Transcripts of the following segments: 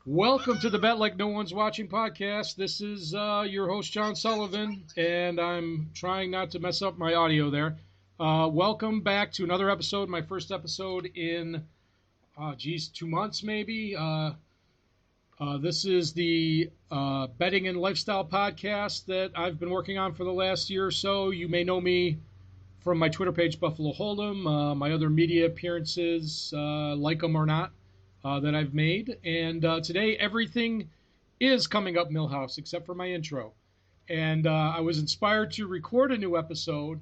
Welcome to the Bet Like No One's Watching podcast. This is your host, John Sullivan, and I'm trying not to mess up my audio there. Welcome back to another episode, my first episode in, 2 months maybe. This is the betting and lifestyle podcast that I've been working on for the last year or so. You may know me from my Twitter page, Buffalo Hold'em, my other media appearances, like them or not, that I've made. And today, everything is coming up Millhouse except for my intro. And I was inspired to record a new episode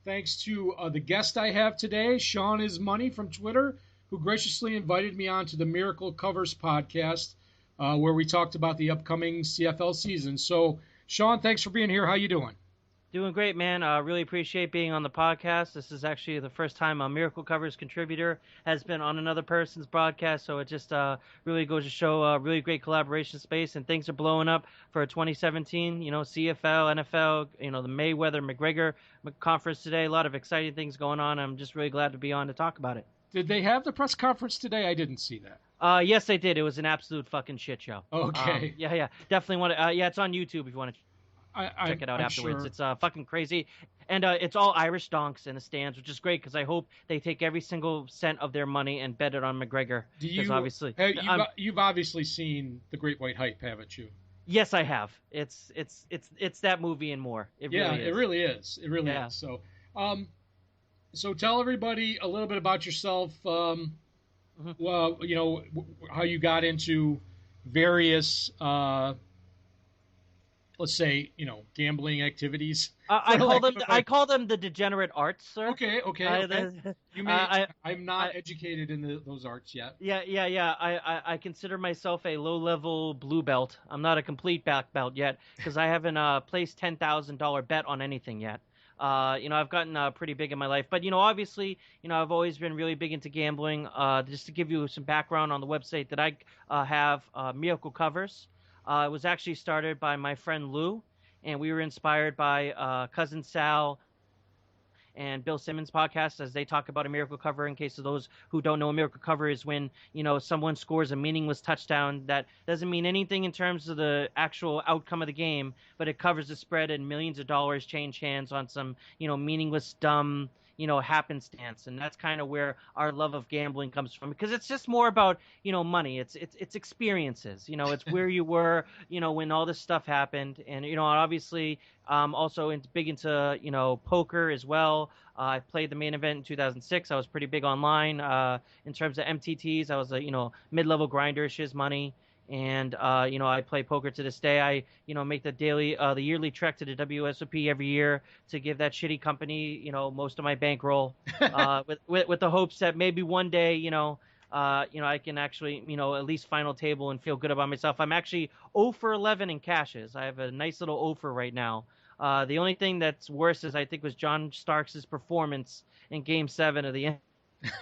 thanks to the guest I have today, Sean Is Money from Twitter, who graciously invited me on to the Miracle Covers podcast, where we talked about the upcoming CFL season. So, Sean, thanks for being here. How you doing? Doing great, man. Really appreciate being on the podcast. This is actually the first time a Miracle Covers contributor has been on another person's broadcast, so it just really goes to show a really great collaboration space, and things are blowing up for 2017. CFL, NFL, the Mayweather-McGregor conference today. A lot of exciting things going on. I'm just really glad to be on to talk about it. Did they have the press conference today? I didn't see that. Yes, they did. It was an absolute fucking shit show. Okay. Yeah. Definitely want to. Yeah, it's on YouTube if you want to check it out I'm afterwards. Sure. It's fucking crazy. And it's all Irish donks in the stands, which is great because I hope they take every single cent of their money and bet it on McGregor. Obviously, you've obviously seen The Great White Hype, haven't you? Yes, I have. It's that movie and more. It really is. It really is. So tell everybody a little bit about yourself. Well, how you got into various let's say, gambling activities. I call them the degenerate arts, sir. Okay. I'm not educated in those arts yet. Yeah. I consider myself a low-level blue belt. I'm not a complete black belt yet because I haven't placed $10,000 bet on anything yet. I've gotten pretty big in my life, but obviously, I've always been really big into gambling. Just to give you some background on the website that I have, Miracle Covers. It was actually started by my friend Lou, and we were inspired by Cousin Sal and Bill Simmons' podcast as they talk about a miracle cover. In case of those who don't know, a miracle cover is when, someone scores a meaningless touchdown that doesn't mean anything in terms of the actual outcome of the game, but it covers the spread and millions of dollars change hands on some, meaningless, dumb, happenstance. And that's kind of where our love of gambling comes from, because it's just more about, money. It's experiences, it's where you were, when all this stuff happened. And, obviously, also big into, poker as well. I played the main event in 2006. I was pretty big online. In terms of MTTs, I was a, mid-level grinder, shiz money. And, I play poker to this day. I, make the yearly trek to the WSOP every year to give that shitty company, most of my bankroll, with the hopes that maybe one day, I can actually, at least final table and feel good about myself. I'm actually 0 for 11 in cashes. I have a nice little 0 for right now. The only thing that's worse is I think was John Starks' performance in Game 7 of the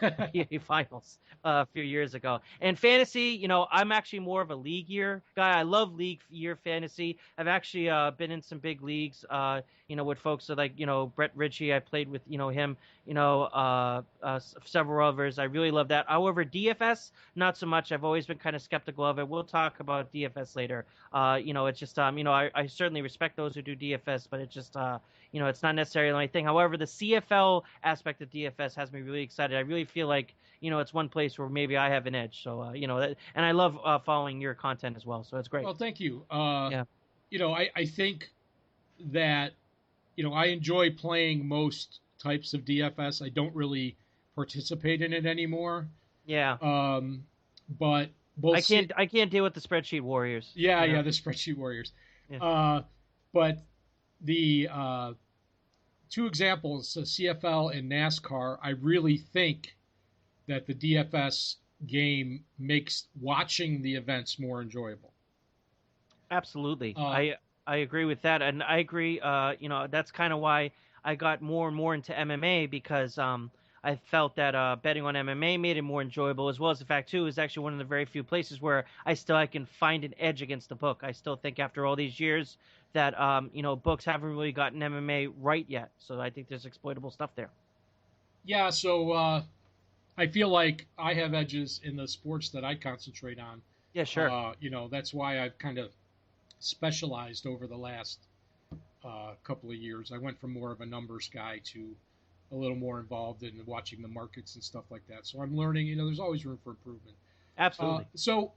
NBA Finals a few years ago. And fantasy, I'm actually more of a league year guy. I love league year fantasy. I've actually been in some big leagues, with folks like, Brett Ritchie. I played with, him, several others. I really love that. However, DFS, not so much. I've always been kind of skeptical of it. We'll talk about DFS later. It's just, I certainly respect those who do DFS, but it's just, it's not necessarily my thing. However, the CFL aspect of DFS has me really excited. I really feel like, it's one place where maybe I have an edge. So, and I love following your content as well. So it's great. Well, thank you. I think that, I enjoy playing most types of DFS. I don't really participate in it anymore. Yeah. But I can't deal with the spreadsheet warriors. Yeah, the spreadsheet warriors. Yeah. But the two examples, CFL and NASCAR, I really think that the DFS game makes watching the events more enjoyable. Absolutely. I agree with that. And I agree, that's kind of why I got more and more into MMA, because I felt that betting on MMA made it more enjoyable, as well as the fact, too, is actually one of the very few places where I can find an edge against the book. I still think after all these years that, books haven't really gotten MMA right yet. So I think there's exploitable stuff there. Yeah, so I feel like I have edges in the sports that I concentrate on Yeah, sure. That's why I've kind of specialized over the last couple of years. I went from more of a numbers guy to a little more involved in watching the markets and stuff like that. So I'm learning. There's always room for improvement. Absolutely. So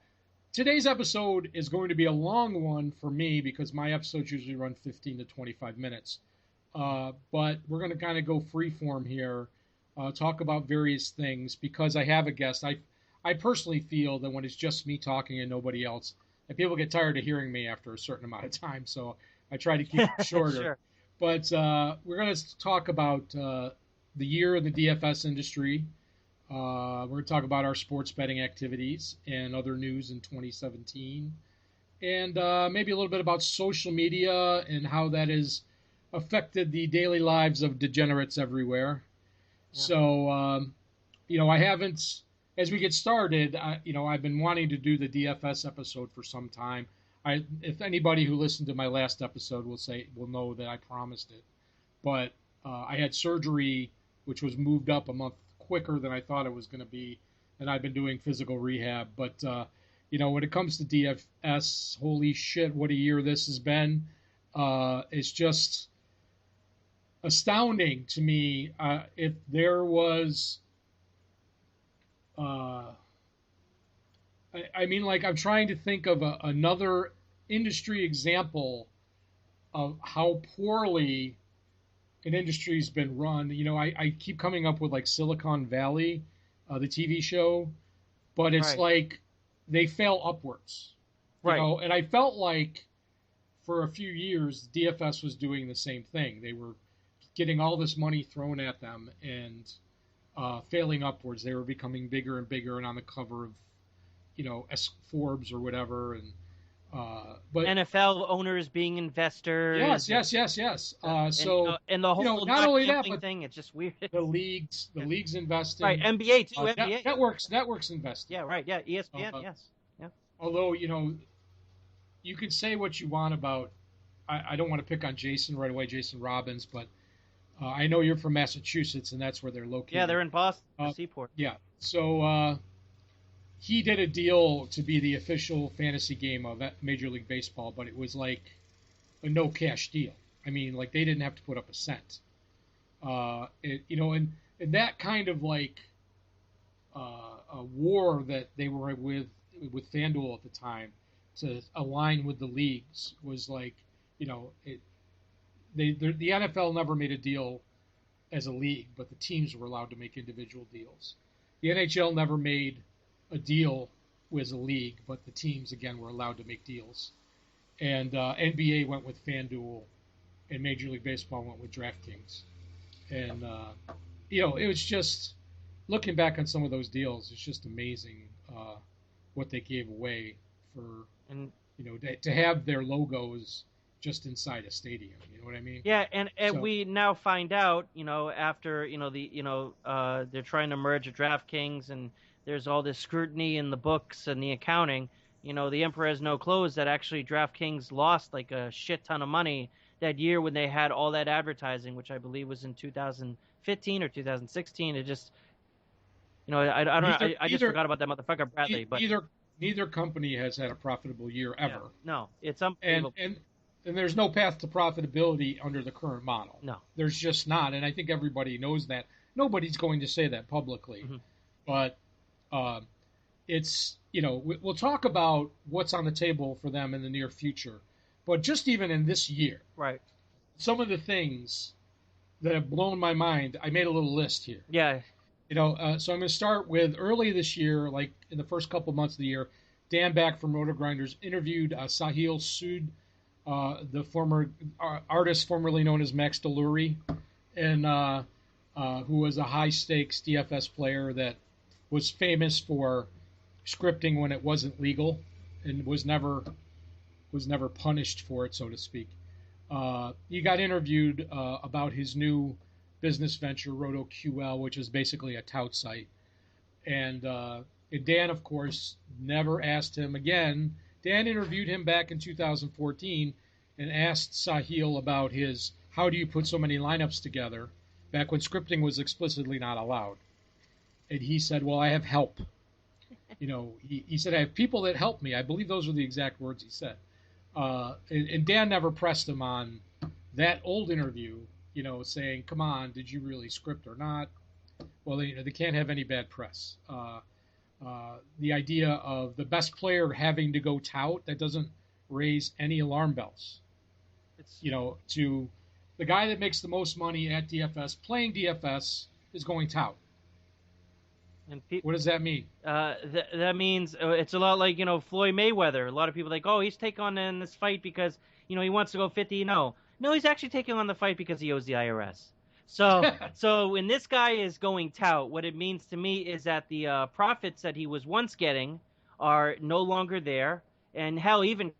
today's episode is going to be a long one for me because my episodes usually run 15 to 25 minutes. But we're going to kind of go free form here, talk about various things because I have a guest. I personally feel that when it's just me talking and nobody else, that people get tired of hearing me after a certain amount of time. So I try to keep it shorter. Sure. But we're going to talk about the year in the DFS industry. We're going to talk about our sports betting activities and other news in 2017. And maybe a little bit about social media and how that has affected the daily lives of degenerates everywhere. Yeah. So, I haven't, as we get started, I've been wanting to do the DFS episode for some time. If anybody who listened to my last episode will know that I promised it. But I had surgery, which was moved up a month quicker than I thought it was going to be, and I've been doing physical rehab. But, when it comes to DFS, holy shit, what a year this has been. It's just astounding to me. If there was, I'm trying to think of another industry example of how poorly an industry's been run. I keep coming up with like Silicon Valley, the TV show, but it's right. like they fail upwards. Right. And I felt like for a few years, DFS was doing the same thing. They were getting all this money thrown at them and failing upwards. They were becoming bigger and bigger and on the cover of, Forbes or whatever. And but NFL owners being investors. Yes. And the whole not only that, but thing, it's just weird. The leagues investing. Right, NBA too. NBA networks investing. Yeah, right. Yeah, ESPN. Yes. Yeah. Although you can say what you want about. I don't want to pick on Jason right away, Jason Robbins, but I know you're from Massachusetts, and that's where they're located. Yeah, they're in Boston, the Seaport. Yeah. So he did a deal to be the official fantasy game of Major League Baseball, but it was like a no cash deal. I mean, like they didn't have to put up a cent. And that kind of like a war that they were with FanDuel at the time to align with the leagues was like, the NFL never made a deal as a league, but the teams were allowed to make individual deals. The NHL never made a deal as a league, but the teams again were allowed to make deals. And NBA went with FanDuel, and Major League Baseball went with DraftKings. And it was just looking back on some of those deals, it's just amazing what they gave away for to have their logos just inside a stadium. You know what I mean? Yeah, and so, we now find out, after they're trying to merge DraftKings and there's all this scrutiny in the books and the accounting. The emperor has no clothes. That actually DraftKings lost like a shit ton of money that year when they had all that advertising, which I believe was in 2015 or 2016. It just, I just forgot about that motherfucker Bradley. But neither company has had a profitable year ever. Yeah, no, it's unbelievable. And there's no path to profitability under the current model. No, there's just not. And I think everybody knows that. Nobody's going to say that publicly, but it's we'll talk about what's on the table for them in the near future. But just even in this year, right? Some of the things that have blown my mind. I made a little list here. Yeah. So I'm going to start with early this year, like in the first couple months of the year. Dan Back from Roto Grinders interviewed Sahil Sood, the former artist formerly known as Max Delury, and who was a high stakes DFS player that was famous for scripting when it wasn't legal and was never punished for it, so to speak. He got interviewed about his new business venture, RotoQL, which is basically a tout site. And Dan, of course, never asked him again. Dan interviewed him back in 2014 and asked Sahil about how do you put so many lineups together, back when scripting was explicitly not allowed. And he said, well, I have help. He said, I have people that help me. I believe those were the exact words he said. And Dan never pressed him on that old interview, saying, come on, did you really script or not? Well, they can't have any bad press. The idea of the best player having to go tout, that doesn't raise any alarm bells. It's To the guy that makes the most money at DFS playing DFS is going tout. and What does that mean? that means it's a lot like Floyd Mayweather. A lot of people are like, oh, he's taking on in this fight because he wants to go 50. No, he's actually taking on the fight because he owes the IRS. So when this guy is going tout, what it means to me is that the profits that he was once getting are no longer there, and hell, even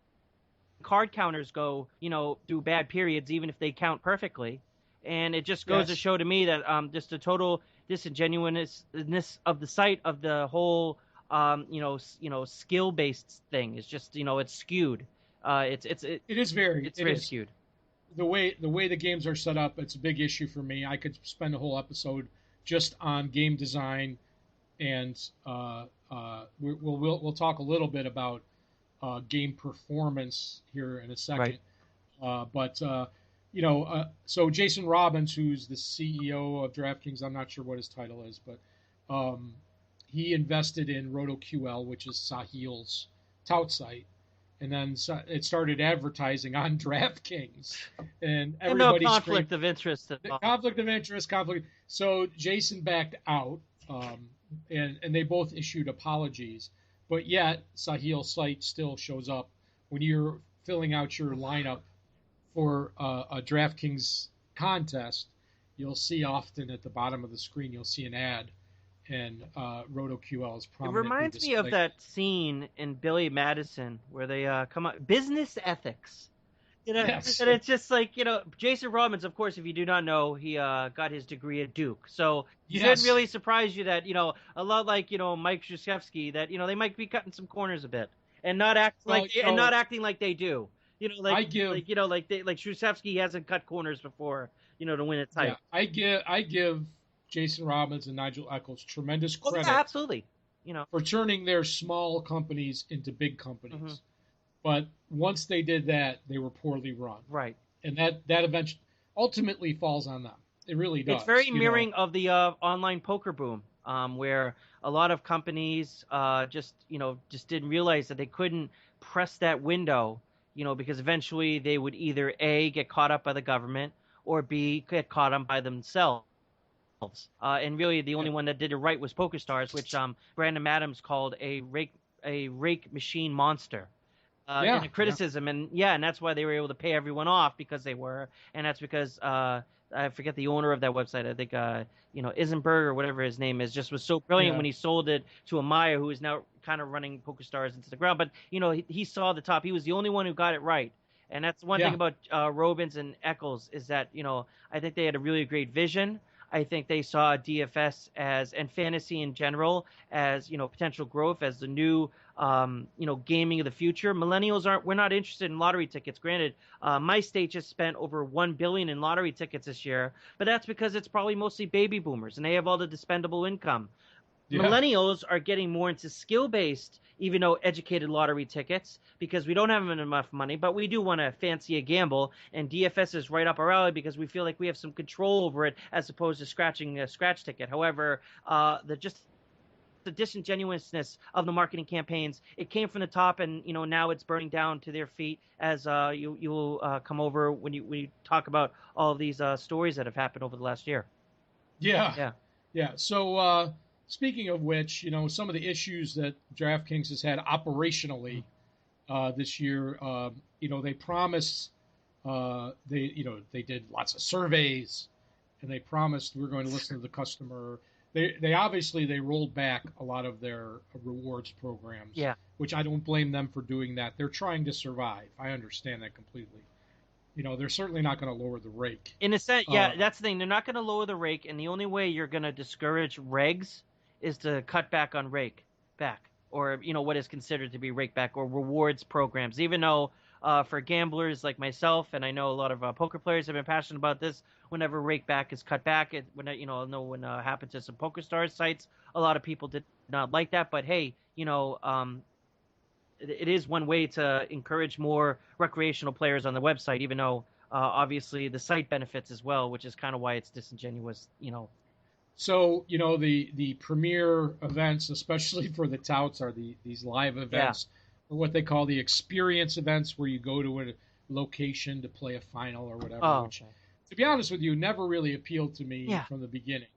card counters go through bad periods even if they count perfectly, and it just goes to show to me that just the total disingenuousness of the site of the whole skill based thing is just it's skewed. It is very skewed. The way the games are set up, it's a big issue for me. I could spend a whole episode just on game design, and we'll talk a little bit about game performance here in a second. Right. So Jason Robbins, who's the CEO of DraftKings, I'm not sure what his title is, but he invested in RotoQL, which is Sahil's tout site. And then it started advertising on DraftKings, and everybody no conflict of interest at all. Conflict. So Jason backed out, and they both issued apologies. But yet Sahil's site still shows up when you're filling out your lineup for a DraftKings contest. You'll see often at the bottom of the screen, you'll see an ad. And RotoQL is prominently It reminds me of that scene in Billy Madison where they come up business ethics. Yes. And it's just like Jason Robbins. Of course, if you do not know, he got his degree at Duke. So it shouldn't really surprise you that a lot like Mike Krzyzewski, that they might be cutting some corners a bit and not acting like they do. Like Krzyzewski hasn't cut corners before. To win a title. Yeah, I give Jason Robbins and Nigel Eccles tremendous credit. Yeah, absolutely. For turning their small companies into big companies. Mm-hmm. But once they did that, they were poorly run. Right. And that eventually ultimately falls on them. It really does. It's very mirroring of the online poker boom, where a lot of companies just didn't realize that they couldn't press that window, because eventually they would either A, get caught up by the government, or B, get caught up by themselves. And really, the only one that did it right was PokerStars, which Brandon Adams called a rake machine monster. In a criticism, and that's why they were able to pay everyone off, because they were, and that's because I forget the owner of that website. I think Isenberg or whatever his name is, just was so brilliant when he sold it to Amaya, who is now kind of running PokerStars into the ground. But he saw the top. He was the only one who got it right. And that's one thing about Robbins and Eccles is that I think they had a really great vision. I think they saw DFS and fantasy in general as potential growth, as the new gaming of the future. Millennials we're not interested in lottery tickets. Granted, my state just spent over $1 billion in lottery tickets this year, but that's because it's probably mostly baby boomers and they have all the dispendable income. Yeah. Millennials are getting more into skill-based, even though educated lottery tickets, because we don't have enough money, but we do want to fancy a gamble, and DFS is right up our alley because we feel like we have some control over it as opposed to scratching a scratch ticket. However, the disingenuousness of the marketing campaigns, it came from the top, and now it's burning down to their feet as you'll come over when you talk about all of these stories that have happened over the last year. Yeah. So speaking of which, some of the issues that DraftKings has had operationally this year, they promised they did lots of surveys, and they promised we're going to listen to the customer. They obviously rolled back a lot of their rewards programs, which I don't blame them for doing that. They're trying to survive. I understand that completely. They're certainly not going to lower the rake. In a sense, that's the thing. They're not going to lower the rake, and the only way you're going to discourage regs is to cut back on rake back, or what is considered to be rake back or rewards programs. Even though for gamblers like myself, and I know a lot of poker players have been passionate about this, whenever rake back is cut back, when happened to some PokerStars sites, a lot of people did not like that. But hey, it is one way to encourage more recreational players on the website, even though obviously the site benefits as well, which is kind of why it's disingenuous. So, the premier events, especially for the touts, are these live Yeah. events, or what they call the experience events, where you go to a location to play a final or whatever, Oh, which, okay. to be honest with you, never really appealed to me Yeah. from the beginning.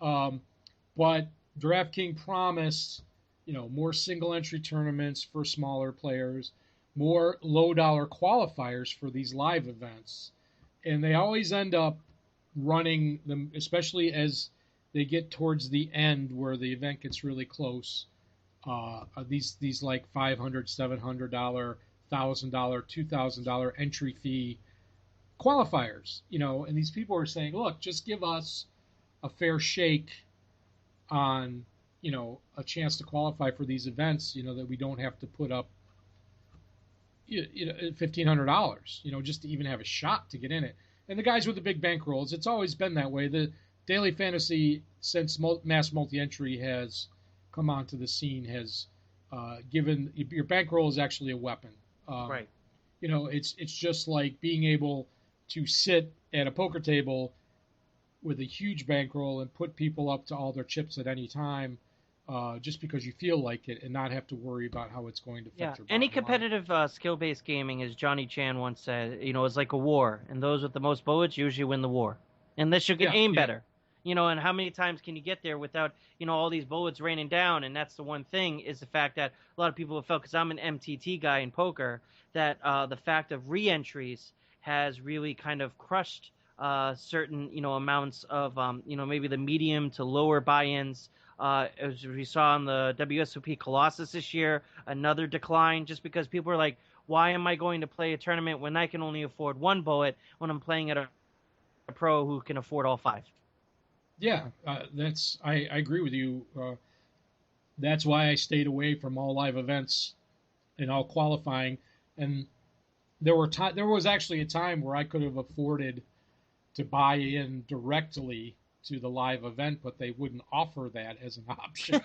Um, but DraftKings promised, more single entry tournaments for smaller players, more low dollar qualifiers for these live events. And they always end up running them, especially as they get towards the end where the event gets really close. These like $500, $700, $1,000, $2,000 entry fee qualifiers, and these people are saying, look, just give us a fair shake on, a chance to qualify for these events, that we don't have to put up, $1,500, just to even have a shot to get in it. And the guys with the big bankrolls, it's always been that way. The daily fantasy, since mass multi-entry has come onto the scene, has given your bankroll is actually a weapon. Right. It's just like being able to sit at a poker table with a huge bankroll and put people up to all their chips at any time, just because you feel like it, and not have to worry about how it's going to affect your bottom Any line. competitive skill-based gaming, as Johnny Chan once said, is like a war, and those with the most bullets usually win the war, unless you can aim better. And how many times can you get there without, all these bullets raining down? And that's the one thing, is the fact that a lot of people have felt, because I'm an MTT guy in poker, that the fact of re-entries has really kind of crushed certain, amounts of, maybe the medium to lower buy-ins. As we saw on the WSOP Colossus this year, another decline, just because people are like, why am I going to play a tournament when I can only afford one bullet when I'm playing at a pro who can afford all five? Yeah, I agree with you. That's why I stayed away from all live events and all qualifying. And there was actually a time where I could have afforded to buy in directly to the live event, but they wouldn't offer that as an option,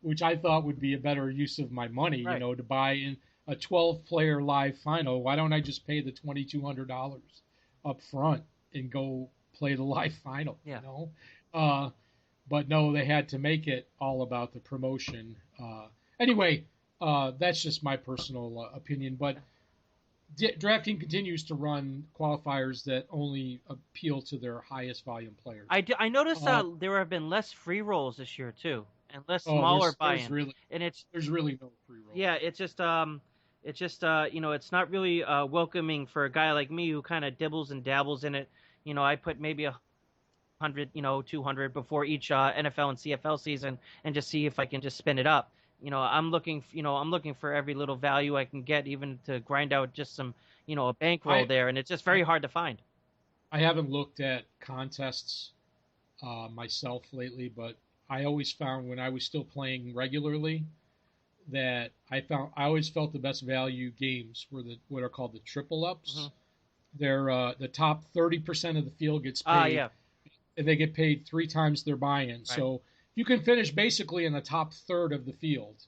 which I thought would be a better use of my money, Right. To buy in a 12-player live final. Why don't I just pay the $2,200 up front and go play the live final? Yeah. But no, they had to make it all about the promotion. Anyway, that's just my personal opinion. But DraftKings continues to run qualifiers that only appeal to their highest volume players. I noticed there have been less free rolls this year too, and less smaller buy-in. There's really no free roll. Yeah, it's just it's not really welcoming for a guy like me who kind of dibbles and dabbles in it. I put maybe 100, 200 before each NFL and CFL season, and just see if I can just spin it up. I'm looking for every little value I can get, even to grind out just some, a bankroll there, and it's just very hard to find. I haven't looked at contests myself lately, but I always found when I was still playing regularly that I always felt the best value games were what are called the triple ups. Mm-hmm. They're the top 30% of the field gets paid, and they get paid 3 times their buy-in. Right. So you can finish basically in the top third of the field,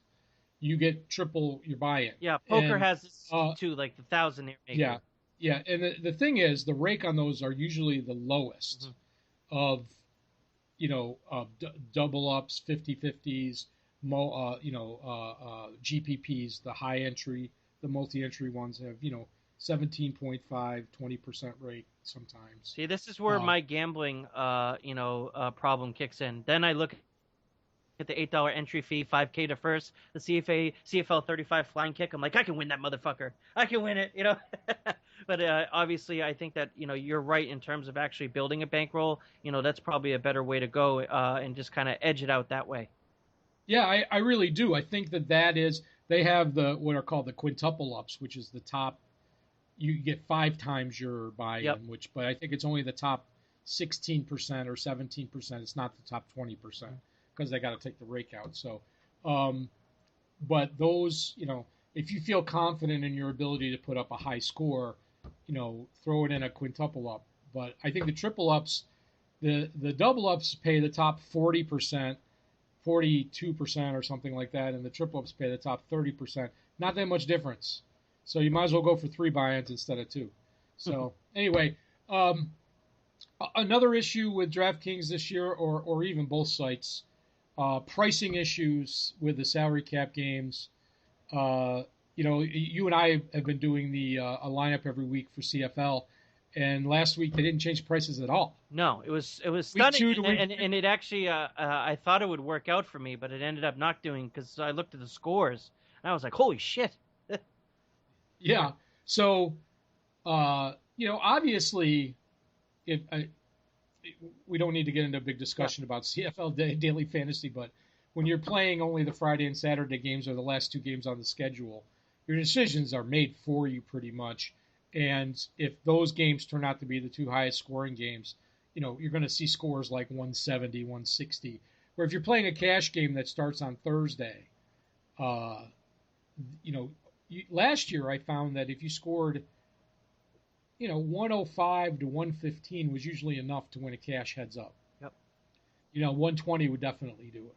you get triple your buy-in. Yeah, poker has this too, like the 1,000 maker. Yeah, and the thing is, the rake on those are usually the lowest of, double ups, 50-50s, GPPs. The high entry, the multi-entry ones have 17.5, 20% rate sometimes. See, this is where my gambling, problem kicks in. Then I look at the $8 entry fee, $5K to first, the CFL 35 flying kick. I'm like, I can win that motherfucker. I can win it, But obviously, I think that you're right in terms of actually building a bankroll. That's probably a better way to go, and just kind of edge it out that way. Yeah, I really do. I think that is, they have what are called the quintuple ups, which is the top. You get 5 times your buy-in, but I think it's only the top 16% or 17%. It's not the top 20%, because they got to take the rake out. So, but those, if you feel confident in your ability to put up a high score, throw it in a quintuple up. But I think the triple ups, the double ups pay the top 40% 42% or something like that, and the triple ups pay the top 30%. Not that much difference. So you might as well go for 3 buy-ins instead of 2. So anyway, another issue with DraftKings this year, or even both sites, pricing issues with the salary cap games. You and I have been doing a lineup every week for CFL, and last week they didn't change prices at all. No, it was Week stunning, 2 to week and it actually I thought it would work out for me, but it ended up not doing because I looked at the scores and I was like, holy shit. Yeah. So, obviously, if we don't need to get into a big discussion about CFL daily fantasy, but when you're playing only the Friday and Saturday games or the last 2 games on the schedule, your decisions are made for you pretty much. And if those games turn out to be the 2 highest scoring games, you're going to see scores like 170, 160. Where if you're playing a cash game that starts on Thursday, last year I found that if you scored, 105 to 115 was usually enough to win a cash heads up. Yep. 120 would definitely do it.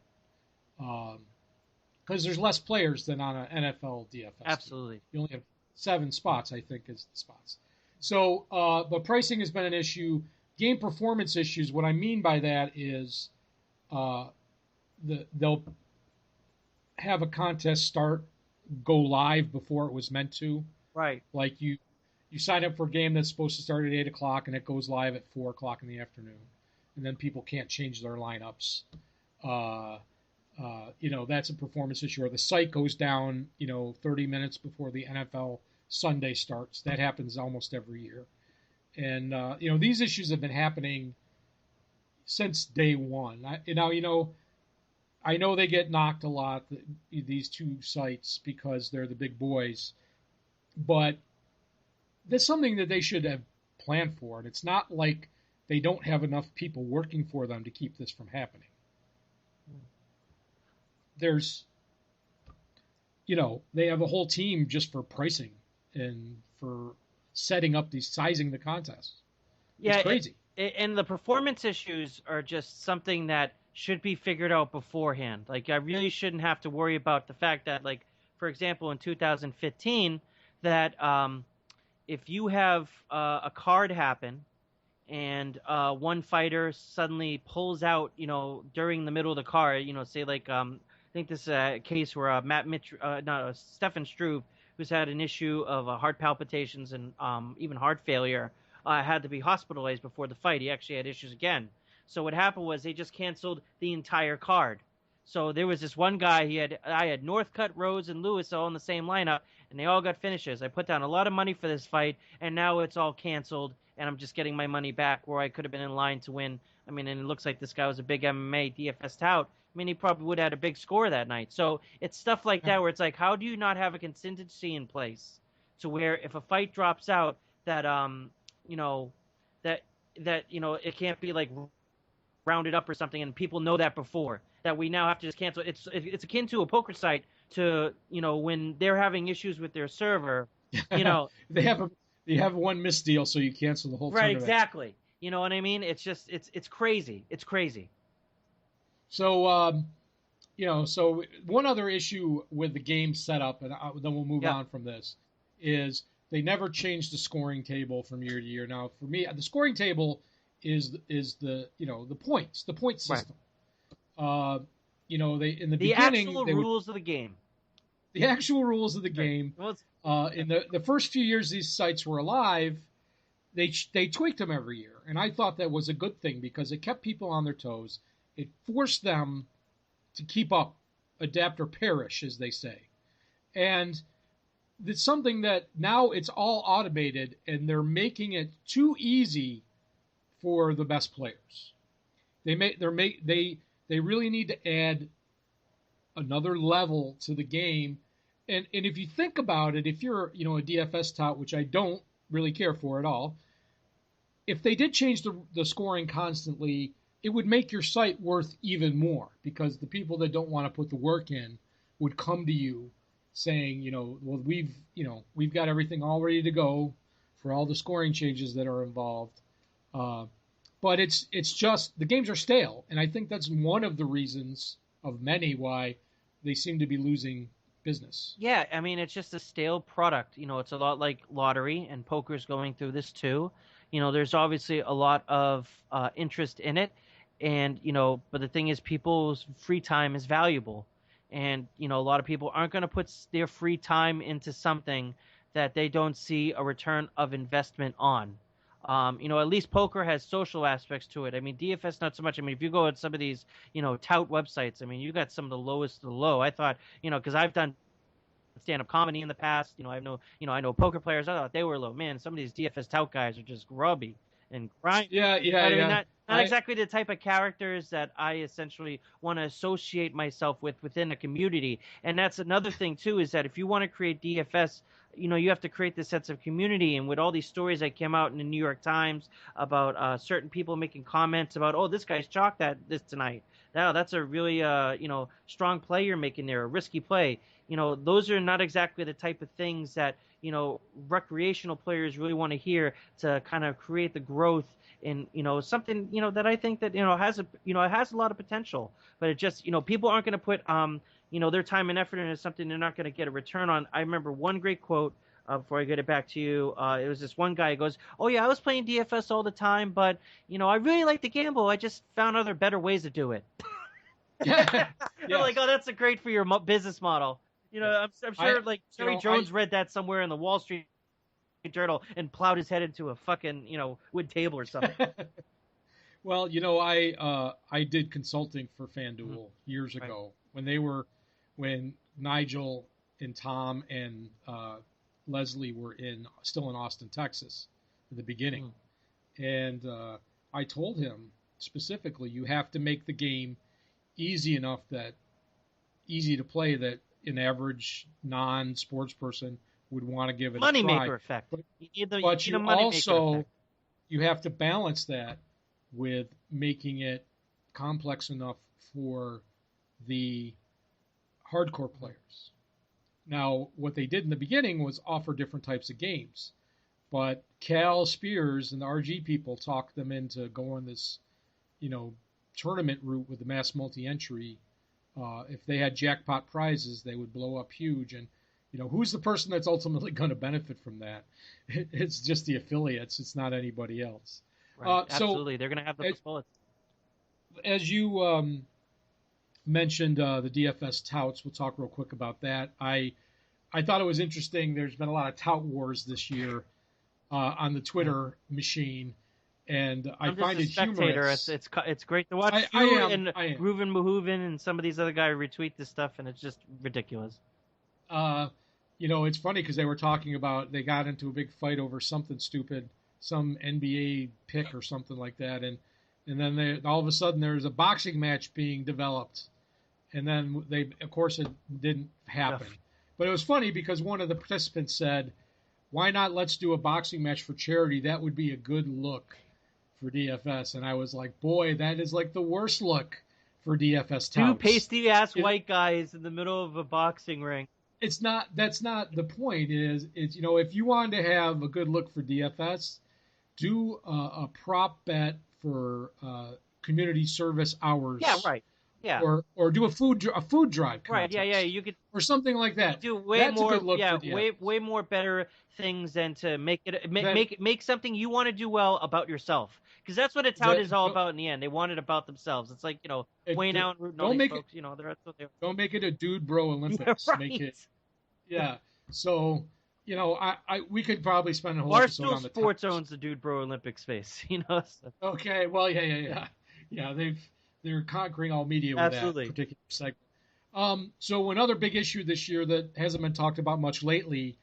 Because there's less players than on an NFL DFS. Absolutely. You only have 7 spots, I think, is the spots. So, but pricing has been an issue. Game performance issues. What I mean by that is, they'll have a contest go live before it was meant to. Right. Like you sign up for a game that's supposed to start at 8:00 and it goes live at 4:00 in the afternoon, and then people can't change their lineups. That's a performance issue. Or the site goes down, 30 minutes before the NFL Sunday starts. That happens almost every year. And, these issues have been happening since day one. I know they get knocked a lot, these 2 sites, because they're the big boys. But that's something that they should have planned for. And it's not like they don't have enough people working for them to keep this from happening. There's, they have a whole team just for pricing and for setting up sizing the contests. It's crazy. And the performance issues are just something that should be figured out beforehand. Like, I really shouldn't have to worry about the fact that, like, for example, in 2015, that if you have a card happen and one fighter suddenly pulls out, during the middle of the card, say like I think this is a case where Stefan Struve, who's had an issue of heart palpitations and even heart failure, had to be hospitalized before the fight. He actually had issues again. So what happened was they just canceled the entire card. So there was this one guy. I had Northcutt, Rhodes, and Lewis all in the same lineup, and they all got finishes. I put down a lot of money for this fight, and now it's all canceled, and I'm just getting my money back where I could have been in line to win. I mean, and it looks like this guy was a big MMA DFS tout. I mean, he probably would have had a big score that night. So it's stuff like that where it's like, how do you not have a contingency in place to where if a fight drops out that it can't be like rounded up or something, and people know that before, that we now have to just cancel. It's akin to a poker site to, when they're having issues with their server, they have one misdeal, so you cancel the whole tournament. Right, exactly. You know what I mean? It's just it's crazy. It's crazy. So so one other issue with the game setup, and then we'll move on from this, is they never change the scoring table from year to year. Now, for me, the scoring table is the the point system. Right. They in the the beginning actual rules of the game. The actual rules of the game. Well, in the first few years these sites were alive, they tweaked them every year, and I thought that was a good thing because it kept people on their toes. It forced them to keep up, adapt, or perish, as they say. And it's something that now it's all automated, and they're making it too easy for the best players. They really need to add another level to the game. And if you think about it, if you're a DFS tout, which I don't really care for at all, if they did change the scoring constantly, it would make your site worth even more because the people that don't want to put the work in would come to you saying, well, we've got everything all ready to go for all the scoring changes that are involved. But it's just the games are stale, and I think that's one of the reasons of many why they seem to be losing business. Yeah, I mean, it's just a stale product. It's a lot like lottery, and poker's going through this too. There's obviously a lot of interest in it, and but the thing is, people's free time is valuable, and a lot of people aren't going to put their free time into something that they don't see a return of investment on. At least poker has social aspects to it. I mean, DFS not so much. I mean, if you go at some of these, tout websites, I mean, you got some of the lowest of the low. I thought, because I've done stand-up comedy in the past. I know poker players. I thought they were low. Man, some of these DFS tout guys are just grubby and grimy. Yeah, yeah, I yeah. mean, not exactly the type of characters that I essentially want to associate myself with within a community. And that's another thing too, is that if you want to create DFS, you have to create this sense of community. And with all these stories that came out in the New York Times about certain people making comments about, oh, this guy's chalked this tonight. Now that's a really strong play you're making there, a risky play. Those are not exactly the type of things that recreational players really want to hear to kind of create the growth in something that I think that has it has a lot of potential, but it just people aren't going to put their time and effort into something they're not going to get a return on. I remember one great quote before I get it back to you. It was this one guy who goes, "Oh yeah, I was playing DFS all the time, but I really like to gamble. I just found other better ways to do it." Yeah. I'm like, oh, that's great for your business model. I'm sure Jerry Jones read that somewhere in the Wall Street Journal and plowed his head into a fucking wood table or something. Well, I did consulting for FanDuel years ago when Nigel and Tom and Leslie were still in Austin, Texas, in the beginning, and I told him specifically, you have to make the game easy to play that an average non-sports person would want to give it a try. Moneymaker effect. You have to balance that with making it complex enough for the hardcore players. Now, what they did in the beginning was offer different types of games, but Cal Spears and the RG people talked them into going this, tournament route with the mass multi-entry. If they had jackpot prizes, they would blow up huge. And, who's the person that's ultimately going to benefit from that? It's just the affiliates. It's not anybody else. Right. Absolutely. They're going to have the bullets. As you mentioned the DFS touts, we'll talk real quick about that. I thought it was interesting. There's been a lot of tout wars this year on the Twitter machine. And I find it humorous. It's great to watch. And Reuven Mahoven and some of these other guys retweet this stuff, and it's just ridiculous. It's funny because they were talking about they got into a big fight over something stupid, some NBA pick or something like that, and then all of a sudden there's a boxing match being developed, and then of course it didn't happen. But it was funny because one of the participants said, "Why not let's do a boxing match for charity? That would be a good look for DFS." And I was like, boy, that is like the worst look for DFS touts. Two pasty ass white guys in the middle of a boxing ring. That's not the point. It's if you wanted to have a good look for DFS, do a prop bet for community service hours. Yeah, right. Yeah. Or do a food drive contest. Right. Yeah. You could or something like that. Do way more. Way more better things than to make it make something you want to do well about yourself. Because that's what a tout is all about in the end. They want it about themselves. It's like Wayne Allen Root and all these folks. That's what they. Don't make it a dude bro Olympics. Yeah, right. Make it. Yeah. So we could probably spend a whole episode on the Sports owns the Dude Bro Olympic space. So. Okay. Well, yeah. They're conquering all media with that particular segment. So another big issue this year that hasn't been talked about much lately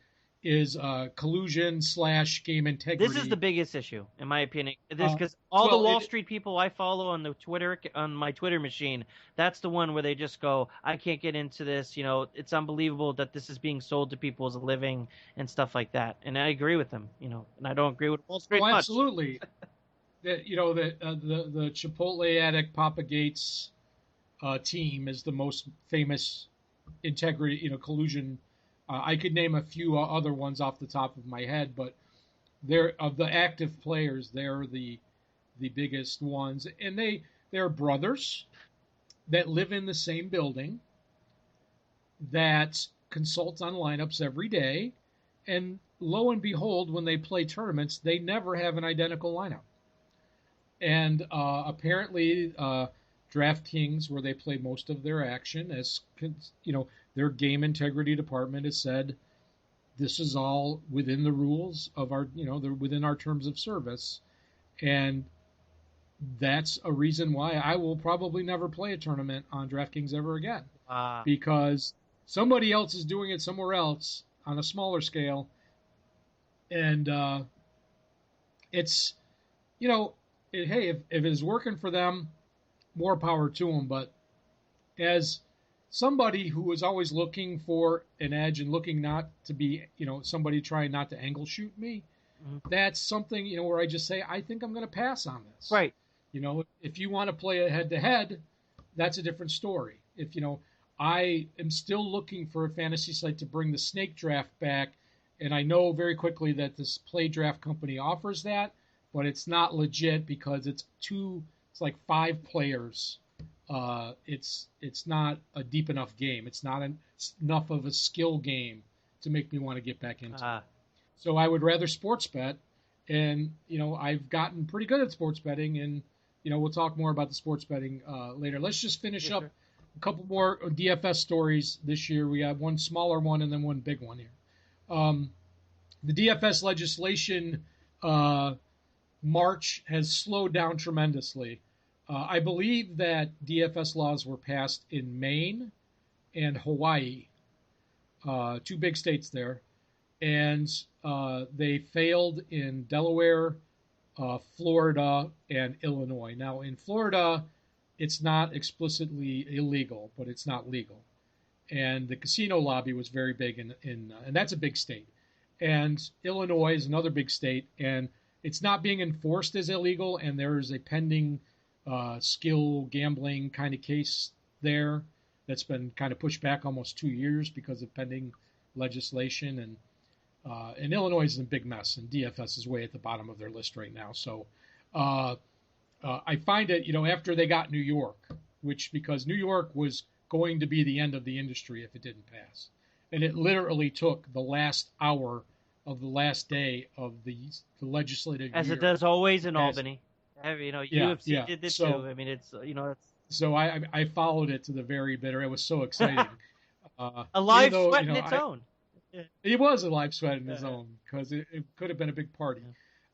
is collusion / game integrity. This is the biggest issue, in my opinion. Because the Wall Street people I follow on my Twitter machine, that's the one where they just go, I can't get into this. It's unbelievable that this is being sold to people as a living and stuff like that. And I agree with them. And I don't agree with Wall Street much. Absolutely. The Chipotle addict Papa Gates team is the most famous integrity, collusion. I could name a few other ones off the top of my head, but they're of the active players. They're the biggest ones, and they're brothers. that live in the same building that consult on lineups every day. And lo and behold, when they play tournaments, they never have an identical lineup. And apparently, DraftKings, where they play most of their action, as their game integrity department has said, this is all within the rules of our, they're within our terms of service, and that's a reason why I will probably never play a tournament on DraftKings ever again, because somebody else is doing it somewhere else on a smaller scale, and it's, hey, if it is working for them, more power to them. But as somebody who is always looking for an edge and looking not to be, somebody trying not to angle shoot me, that's something, where I just say, I think I'm going to pass on this. Right. If you want to play a head-to-head, that's a different story. If, I am still looking for a fantasy site to bring the snake draft back, and I know very quickly that this play draft company offers that, but it's not legit because it's like 5 players. It's not a deep enough game. It's not enough of a skill game to make me want to get back into it. So I would rather sports bet, and I've gotten pretty good at sports betting, and we'll talk more about the sports betting later. Let's just finish up a couple more DFS stories this year. We have one smaller one and then one big one here. The DFS legislation march has slowed down tremendously. I believe that DFS laws were passed in Maine and Hawaii, 2 big states there, and they failed in Delaware, Florida, and Illinois. Now, in Florida, it's not explicitly illegal, but it's not legal. And the casino lobby was very big and that's a big state. And Illinois is another big state, and it's not being enforced as illegal, and there is a pending skill gambling kind of case there that's been kind of pushed back almost 2 years because of pending legislation. And Illinois is in a big mess, and DFS is way at the bottom of their list right now. So I find it, after they got New York, because New York was going to be the end of the industry if it didn't pass. And it literally took the last hour of the last day of the legislative year. As it does always in Albany. UFC did this too. I mean, it's. So I followed it to the very bitter. It was so exciting. A live sweat in its own. It was a live sweat in its own because it could have been a big party.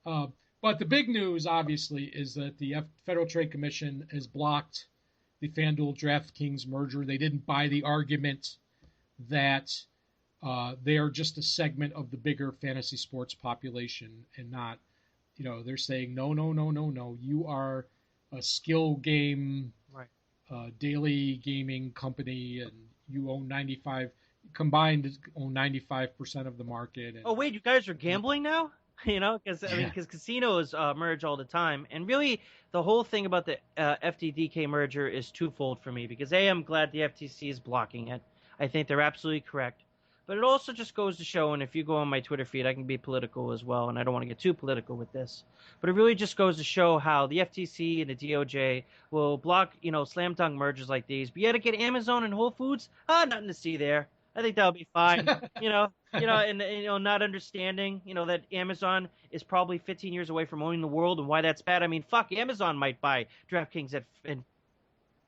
But the big news, obviously, is that the Federal Trade Commission has blocked the FanDuel DraftKings merger. They didn't buy the argument that they are just a segment of the bigger fantasy sports population and not, they're saying, no. You are a skill game, daily gaming company, and you own 95% of the market. And, oh, wait, you guys are gambling now? Because casinos merge all the time. And really, the whole thing about the FTDK merger is twofold for me. Because A, I'm glad the FTC is blocking it. I think they're absolutely correct. But it also just goes to show, and if you go on my Twitter feed, I can be political as well, and I don't want to get too political with this. But it really just goes to show how the FTC and the DOJ will block, slam dunk mergers like these. But you got to get Amazon and Whole Foods? Nothing to see there. I think that'll be fine. And not understanding, that Amazon is probably 15 years away from owning the world, and why that's bad. I mean, fuck, Amazon might buy DraftKings and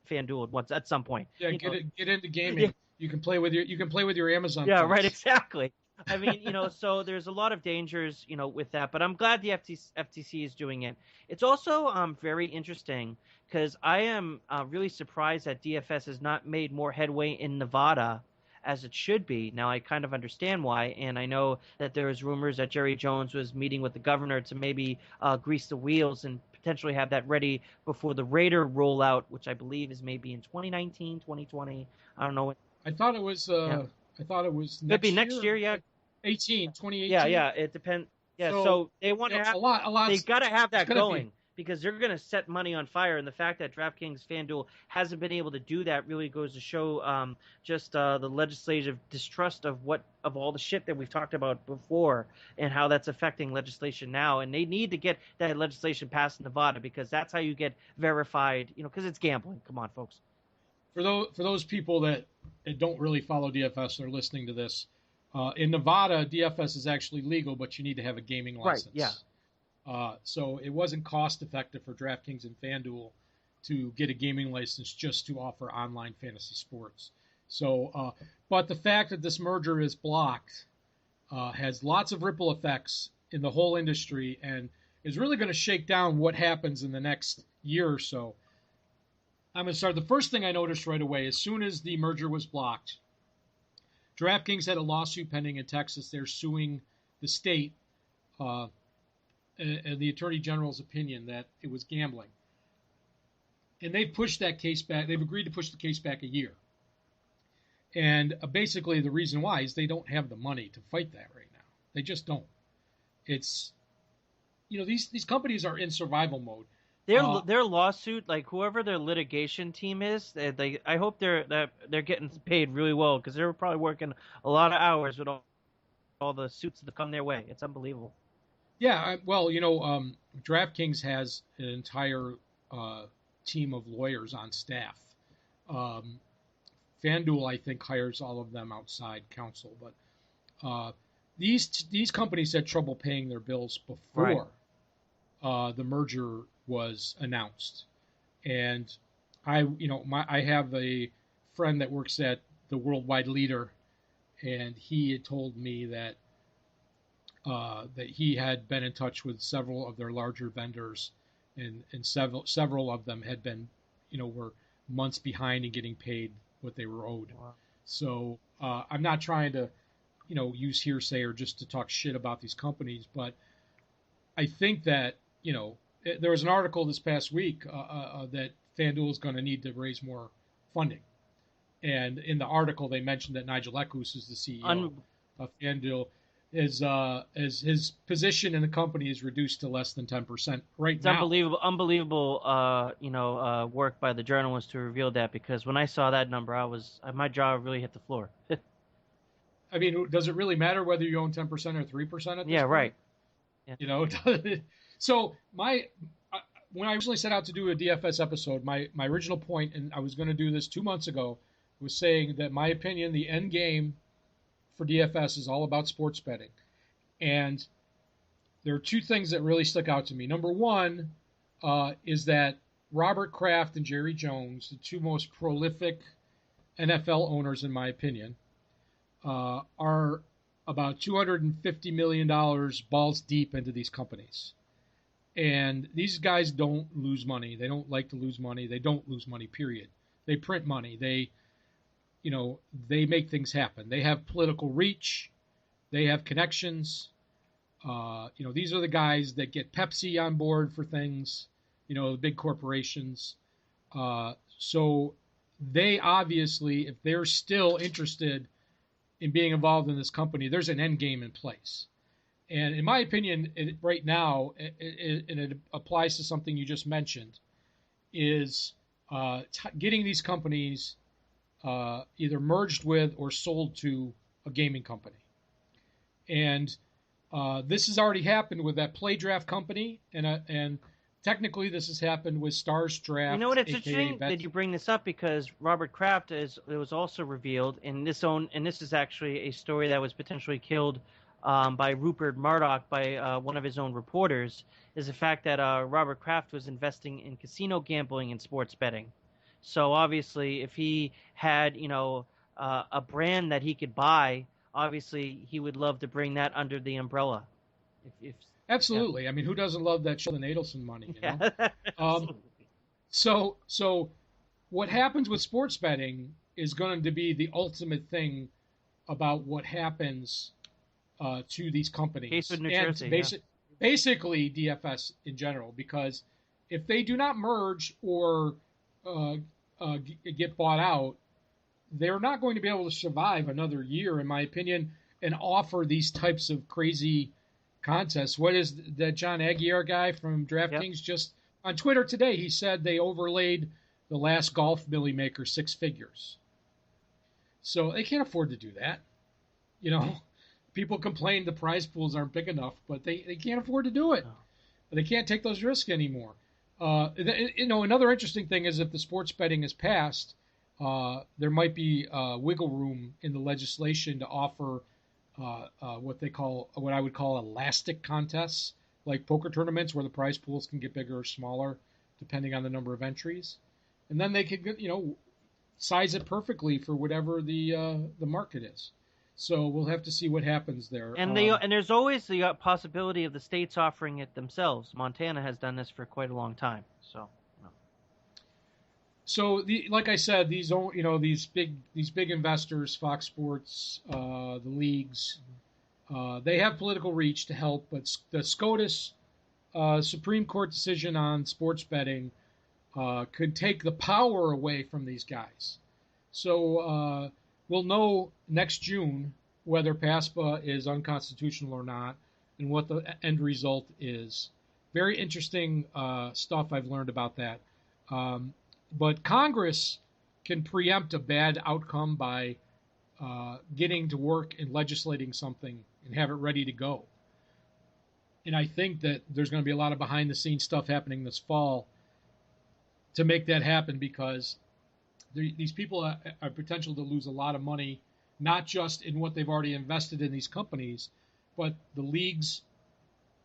FanDuel at some point. Yeah, get into gaming. Yeah. You can play with your Amazon. Yeah, right, exactly. I mean, so there's a lot of dangers, with that. But I'm glad the FTC is doing it. It's also very interesting because I am really surprised that DFS has not made more headway in Nevada as it should be. Now, I kind of understand why, and I know that there's rumors that Jerry Jones was meeting with the governor to maybe grease the wheels and potentially have that ready before the Raider rollout, which I believe is maybe in 2019, 2020. I don't know. I thought it was. I thought it was. Could be next year. Yeah. 2018. Yeah. It depends. Yeah. So they want to have a lot. They got to have that going because they're going to set money on fire. And the fact that DraftKings, FanDuel hasn't been able to do that really goes to show just the legislative distrust of all the shit that we've talked about before and how that's affecting legislation now. And they need to get that legislation passed in Nevada because that's how you get verified. Because it's gambling. Come on, folks. for those people that don't really follow DFS or listening to this, in Nevada, DFS is actually legal, but you need to have a gaming Right. license. Yeah. So it wasn't cost effective for DraftKings and FanDuel to get a gaming license just to offer online fantasy sports. So, but the fact that this merger is blocked has lots of ripple effects in the whole industry and is really going to shake down what happens in the next year or so. I'm going to start. The first thing I noticed right away, as soon as the merger was blocked, DraftKings had a lawsuit pending in Texas. They're suing the state and the Attorney General's opinion that it was gambling. And they've pushed that case back. They've agreed to push the case back a year. And basically the reason why is they don't have the money to fight that right now. They just don't. It's, these companies are in survival mode. Their lawsuit, like whoever their litigation team is, I hope they're getting paid really well because they're probably working a lot of hours with all the suits that come their way. It's unbelievable. Yeah, well, DraftKings has an entire team of lawyers on staff. FanDuel, I think, hires all of them outside counsel, but these companies had trouble paying their bills before the merger was announced. And I have a friend that works at the Worldwide Leader, and he had told me that he had been in touch with several of their larger vendors, and several of them had been, were months behind in getting paid what they were owed. Wow. So I'm not trying to, use hearsay or just to talk shit about these companies, but I think that, there was an article this past week that FanDuel is going to need to raise more funding. And in the article, they mentioned that Nigel Eck, who's the CEO of FanDuel, is his position in the company is reduced to less than 10% right now. It's unbelievable, work by the journalist to reveal that, because when I saw that number, my jaw really hit the floor. I mean, does it really matter whether you own 10% or 3% at this point? Right. Yeah. So when I originally set out to do a DFS episode, my original point, and I was going to do this 2 months ago, was saying that my opinion, the end game for DFS is all about sports betting. And there are two things that really stuck out to me. Number one is that Robert Kraft and Jerry Jones, the two most prolific NFL owners, in my opinion, are about $250 million balls deep into these companies. And these guys don't lose money. They don't like to lose money. They don't lose money, period. They print money. They make things happen. They have political reach. They have connections. These are the guys that get Pepsi on board for things, the big corporations. So they obviously, if they're still interested in being involved in this company, there's an end game in place. And in my opinion, right now, and it applies to something you just mentioned, is getting these companies either merged with or sold to a gaming company. And this has already happened with that Play Draft company, and technically this has happened with Stars Draft. You know what? It's interesting that you bring this up, because Robert Kraft, it was also revealed and this is actually a story that was potentially killed by Rupert Murdoch, by one of his own reporters, is the fact that Robert Kraft was investing in casino gambling and sports betting. So obviously, if he had, a brand that he could buy, obviously he would love to bring that under the umbrella. Absolutely. Yeah. I mean, who doesn't love that Sheldon Adelson money? So what happens with sports betting is going to be the ultimate thing about what happens to these companies. Case with New Jersey, basically DFS in general, because if they do not merge or get bought out, they're not going to be able to survive another year, in my opinion, and offer these types of crazy contests. What is that John Aguirre guy from DraftKings just on Twitter today? He said they overlaid the last golf Millie Maker 6 figures. So they can't afford to do that. People complain the prize pools aren't big enough, but they can't afford to do it. They can't take those risks anymore. Another interesting thing is if the sports betting is passed, there might be wiggle room in the legislation to offer what I would call elastic contests, like poker tournaments where the prize pools can get bigger or smaller depending on the number of entries, and then they could size it perfectly for whatever the market is. So we'll have to see what happens there. And there's always the possibility of the states offering it themselves. Montana has done this for quite a long time. So like I said, these big investors, Fox Sports, the leagues, they have political reach to help. But the SCOTUS Supreme Court decision on sports betting could take the power away from these guys. So we'll know next June whether PASPA is unconstitutional or not, and what the end result is. Very interesting stuff I've learned about that. But Congress can preempt a bad outcome by getting to work and legislating something and have it ready to go. And I think that there's going to be a lot of behind-the-scenes stuff happening this fall to make that happen, because these people have potential to lose a lot of money, not just in what they've already invested in these companies, but the leagues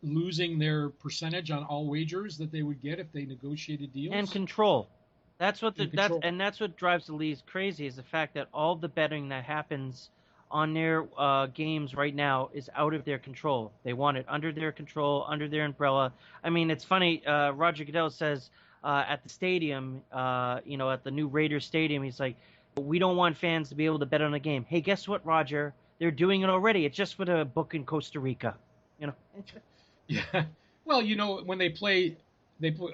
losing their percentage on all wagers that they would get if they negotiated deals. And control. That's what that's what drives the leagues crazy, is the fact that all the betting that happens on their games right now is out of their control. They want it under their control, under their umbrella. I mean, it's funny. Roger Goodell says at the stadium, at the new Raiders stadium, he's like, we don't want fans to be able to bet on a game. Hey, guess what, Roger? They're doing it already. It's just with a book in Costa Rica. Yeah. Well, when they play,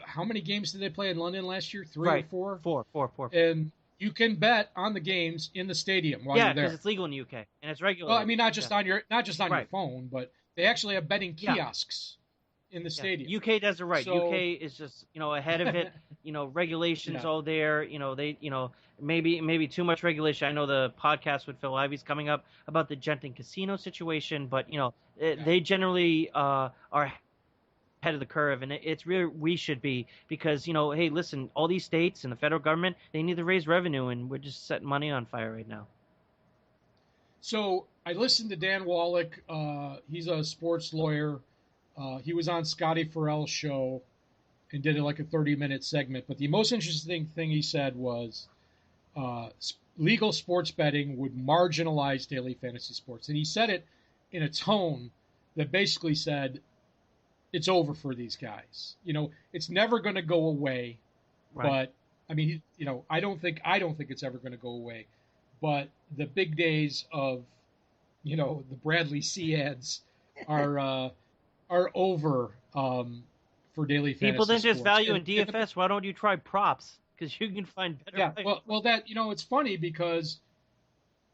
how many games did they play in London last year? Three right. or four? Four. And you can bet on the games in the stadium while you're there. Yeah, because it's legal in the UK and it's regular. Well, I mean, not just on your phone, but they actually have betting kiosks in the stadium. UK does it right. So, UK is just ahead of it. Regulations all there. They maybe too much regulation. I know the podcast with Phil Ivey's coming up about the Genting Casino situation, but they generally are ahead of the curve, and it's really we should be, because hey, listen, all these states and the federal government, they need to raise revenue, and we're just setting money on fire right now. So I listened to Dan Wallach. He's a sports lawyer. He was on Scotty Farrell's show and did like a 30-minute segment. But the most interesting thing he said was legal sports betting would marginalize daily fantasy sports, and he said it in a tone that basically said, it's over for these guys. It's never going to go away. Right. But I mean, I don't think it's ever going to go away. But the big days of, the Bradley C ads are over for daily fantasy. People didn't just sports. value in DFS. Why don't you try props? Because you can find better. Yeah. Well, that it's funny because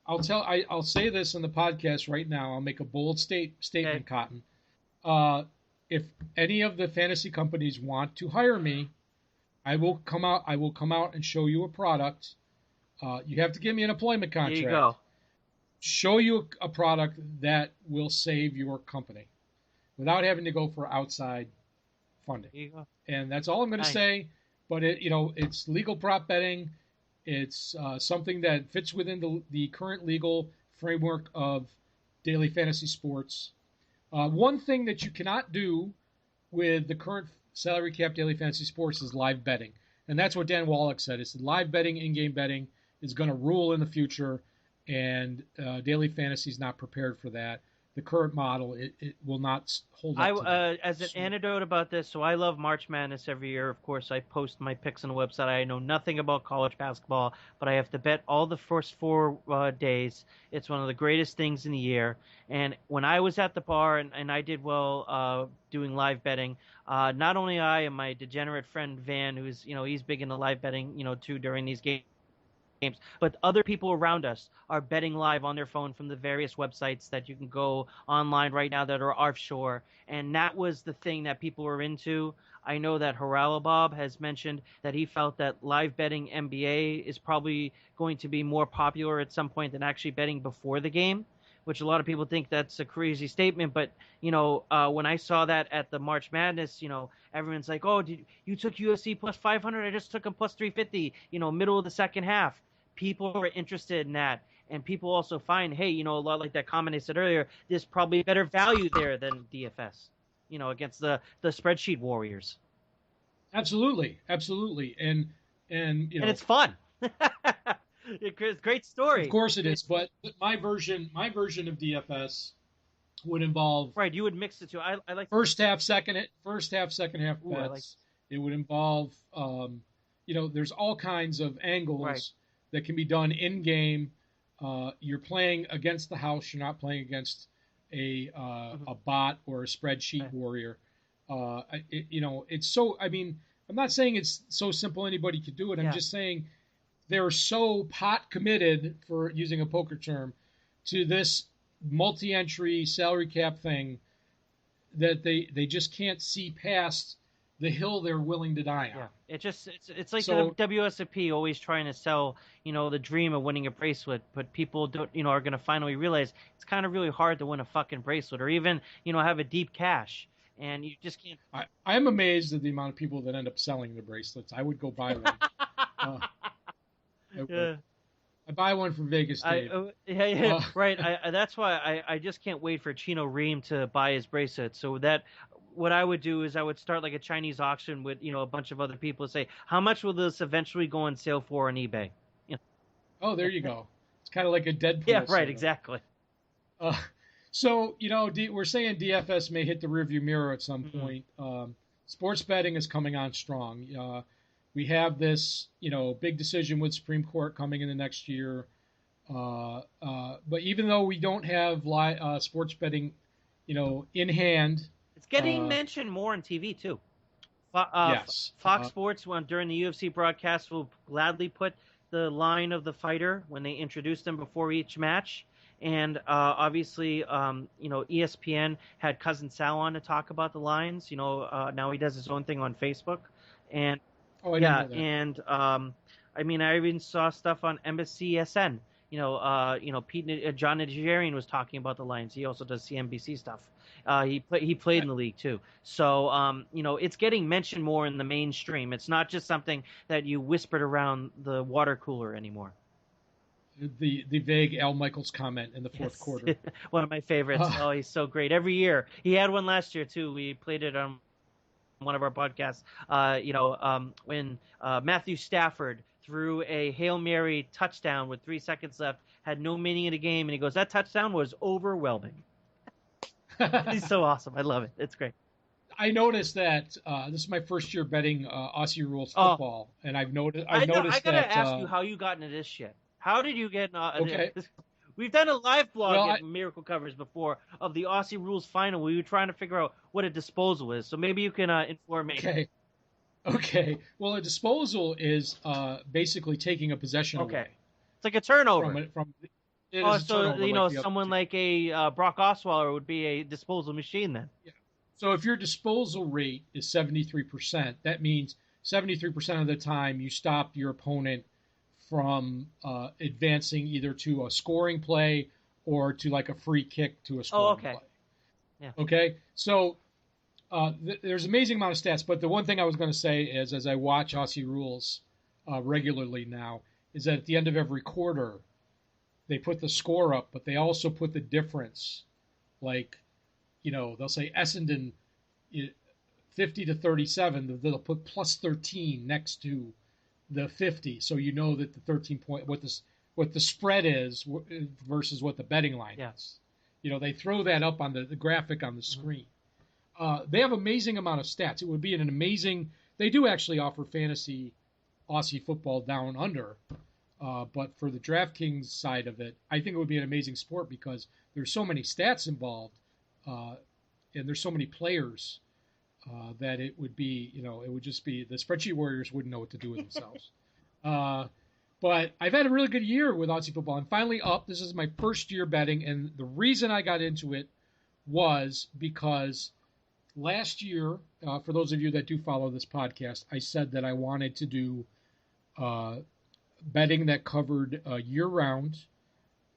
I'll say this in the podcast right now. I'll make a bold statement, Cotton. If any of the fantasy companies want to hire me, I will come out and show you a product. You have to give me an employment contract. There you go. Show you a product that will save your company without having to go for outside funding. There you go. And that's all I'm going to say. But it's legal prop betting. It's something that fits within the current legal framework of daily fantasy sports. One thing that you cannot do with the current salary cap daily fantasy sports is live betting. And that's what Dan Wallach said. He said live betting, in-game betting is going to rule in the future, and daily fantasy is not prepared for that. The current model, it will not hold up to that. As an anecdote about this, so I love March Madness every year. Of course, I post my picks on the website. I know nothing about college basketball, but I have to bet all the first 4 days. It's one of the greatest things in the year. And when I was at the bar and I did well doing live betting, not only I and my degenerate friend Van, who's he's big into live betting, too, during these games, but other people around us are betting live on their phone from the various websites that you can go online right now that are offshore. And that was the thing that people were into. I know that Haralabob has mentioned that he felt that live betting NBA is probably going to be more popular at some point than actually betting before the game, which a lot of people think that's a crazy statement. But, when I saw that at the March Madness, everyone's like, oh, you took UFC plus 500? I just took them plus 350, middle of the second half. people are interested in that. And people also find, hey, a lot like that comment I said earlier, there's probably better value there than DFS, against the spreadsheet warriors. Absolutely, absolutely, and And it's fun. It's a great story. of course it is. But my version of DFS would involve right. You would mix the two. I like first half, second half Ooh, bets. like... It would involve, there's all kinds of angles that can be done in game. You're playing against the house. You're not playing against a bot or a spreadsheet warrior. It's so. I mean, I'm not saying it's so simple anybody could do it. I'm just saying they're so pot committed, for using a poker term, to this multi-entry salary cap thing that they just can't see past the hill they're willing to die on. Yeah, it's like the WSOP always trying to sell, the dream of winning a bracelet, but people don't, are going to finally realize it's kind of really hard to win a fucking bracelet, or even, have a deep cash, and you just can't. I am amazed at the amount of people that end up selling the bracelets. I would go buy one. I buy one for Vegas, Dave. Right. That's why I just can't wait for Chino Ream to buy his bracelet. So that what I would do is I would start like a Chinese auction with a bunch of other people and say, how much will this eventually go on sale for on eBay? Oh, there you go. It's kind of like a Deadpool. Yeah, right. Exactly. So we're saying DFS may hit the rearview mirror at some point. Sports betting is coming on strong. We have this, big decision with Supreme Court coming in the next year. But even though we don't have sports betting, in hand, it's getting mentioned more on TV too. Yes. Fox Sports, during the UFC broadcast, will gladly put the line of the fighter when they introduce them before each match. And obviously, ESPN had Cousin Sal on to talk about the lines. Now he does his own thing on Facebook, and I didn't know that. And I even saw stuff on MSCSN. Pete John Nigerian was talking about the Lions. He also does CNBC stuff. He played in the league too. So it's getting mentioned more in the mainstream. It's not just something that you whispered around the water cooler anymore. The vague Al Michaels comment in the fourth quarter. One of my favorites. Oh, he's so great. Every year. He had one last year too. We played it on one of our podcasts. When Matthew Stafford threw a Hail Mary touchdown with 3 seconds left, had no meaning in the game, and he goes, that touchdown was overwhelming. He's so awesome. I love it. It's great. I noticed that this is my first year betting Aussie rules football, and I've noticed. I gotta ask you how you got into this shit. How did you get? Okay. We've done a live blog at Miracle Covers before of the Aussie rules final. We were trying to figure out what a disposal is, so maybe you can inform me. Okay. Well, a disposal is basically taking a possession away. It's like a turnover. Someone like a Brock Osweiler would be a disposal machine then. Yeah. So if your disposal rate is 73%, that means 73% of the time you stop your opponent from advancing either to a scoring play or to like a free kick to a scoring play. Yeah. Okay. So there's an amazing amount of stats, but the one thing I was going to say is, as I watch Aussie rules regularly now, is that at the end of every quarter, they put the score up, but they also put the difference. Like, they'll say Essendon 50 to 37. They'll put plus 13 next to the 50, so you know that the 13 point what the spread is versus what the betting line is. They throw that up on the graphic on the screen. They have amazing amount of stats. It would be an amazing. They do actually offer fantasy Aussie football down under, but for the DraftKings side of it, I think it would be an amazing sport because there's so many stats involved, and there's so many players. That it would be, it would just be the spreadsheet warriors wouldn't know what to do with themselves. But I've had a really good year with Aussie football. I'm finally up. This is my first year betting, and the reason I got into it was because last year, for those of you that do follow this podcast, I said that I wanted to do betting that covered year-round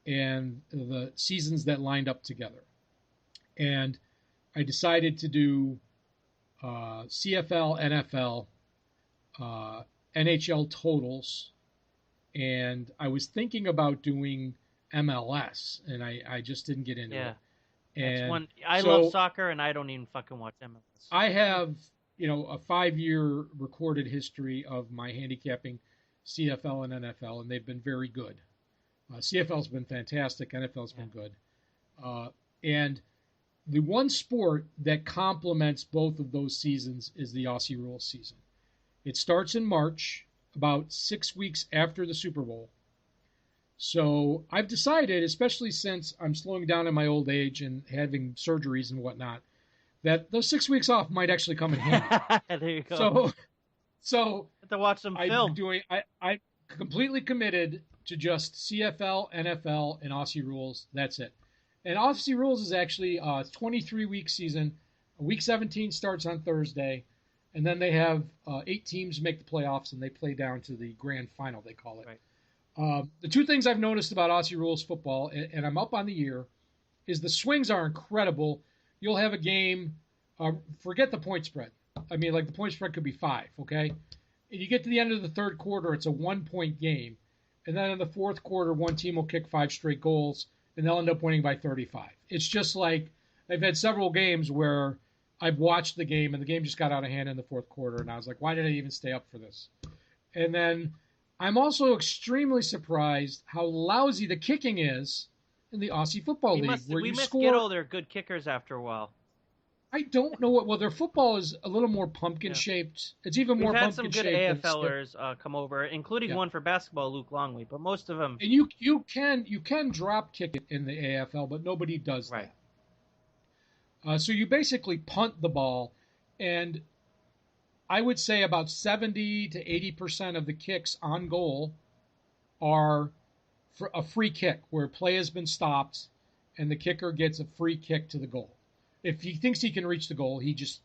and the seasons that lined up together. And I decided to do CFL, NFL, NHL totals, and I was thinking about doing MLS, and I just didn't get into Yeah. it. That's And one. I love so soccer, and I don't even fucking watch MLS. I have, a 5-year recorded history of my handicapping CFL and NFL, and they've been very good. CFL's been fantastic, NFL's Yeah. been good. And the one sport that complements both of those seasons is the Aussie Rules season. It starts in March, about 6 weeks after the Super Bowl. So I've decided, especially since I'm slowing down in my old age and having surgeries and whatnot, that those 6 weeks off might actually come in handy. There you go. So Have to watch some film. I'm completely committed to just CFL, NFL, and Aussie Rules. That's it. And Aussie Rules is actually a 23-week season. Week 17 starts on Thursday, and then they have 8 teams make the playoffs, and they play down to the grand final, they call it. Right. The two things I've noticed about Aussie Rules football, and I'm up on the year, is the swings are incredible. You'll have a game, forget the point spread. I mean, like the point spread could be 5, okay? And you get to the end of the third quarter, it's a 1-point game. And then in the fourth quarter, one team will kick 5 straight goals, and they'll end up winning by 35. It's just like I've had several games where I've watched the game, and the game just got out of hand in the fourth quarter, and I was like, why did I even stay up for this? And then I'm also extremely surprised how lousy the kicking is in the Aussie Football League, where We you must score. get all their good kickers after a while. I don't know what. Well, their football is a little more pumpkin shaped. It's even more We've had pumpkin some good shaped. AFLers come over, including one for basketball, Luke Longley. But most of them, And you can drop kick it in the AFL, but nobody does right? that. So you basically punt the ball, and I would say about 70 to 80% of the kicks on goal are for a free kick where play has been stopped, and the kicker gets a free kick to the goal. If he thinks he can reach the goal, he gets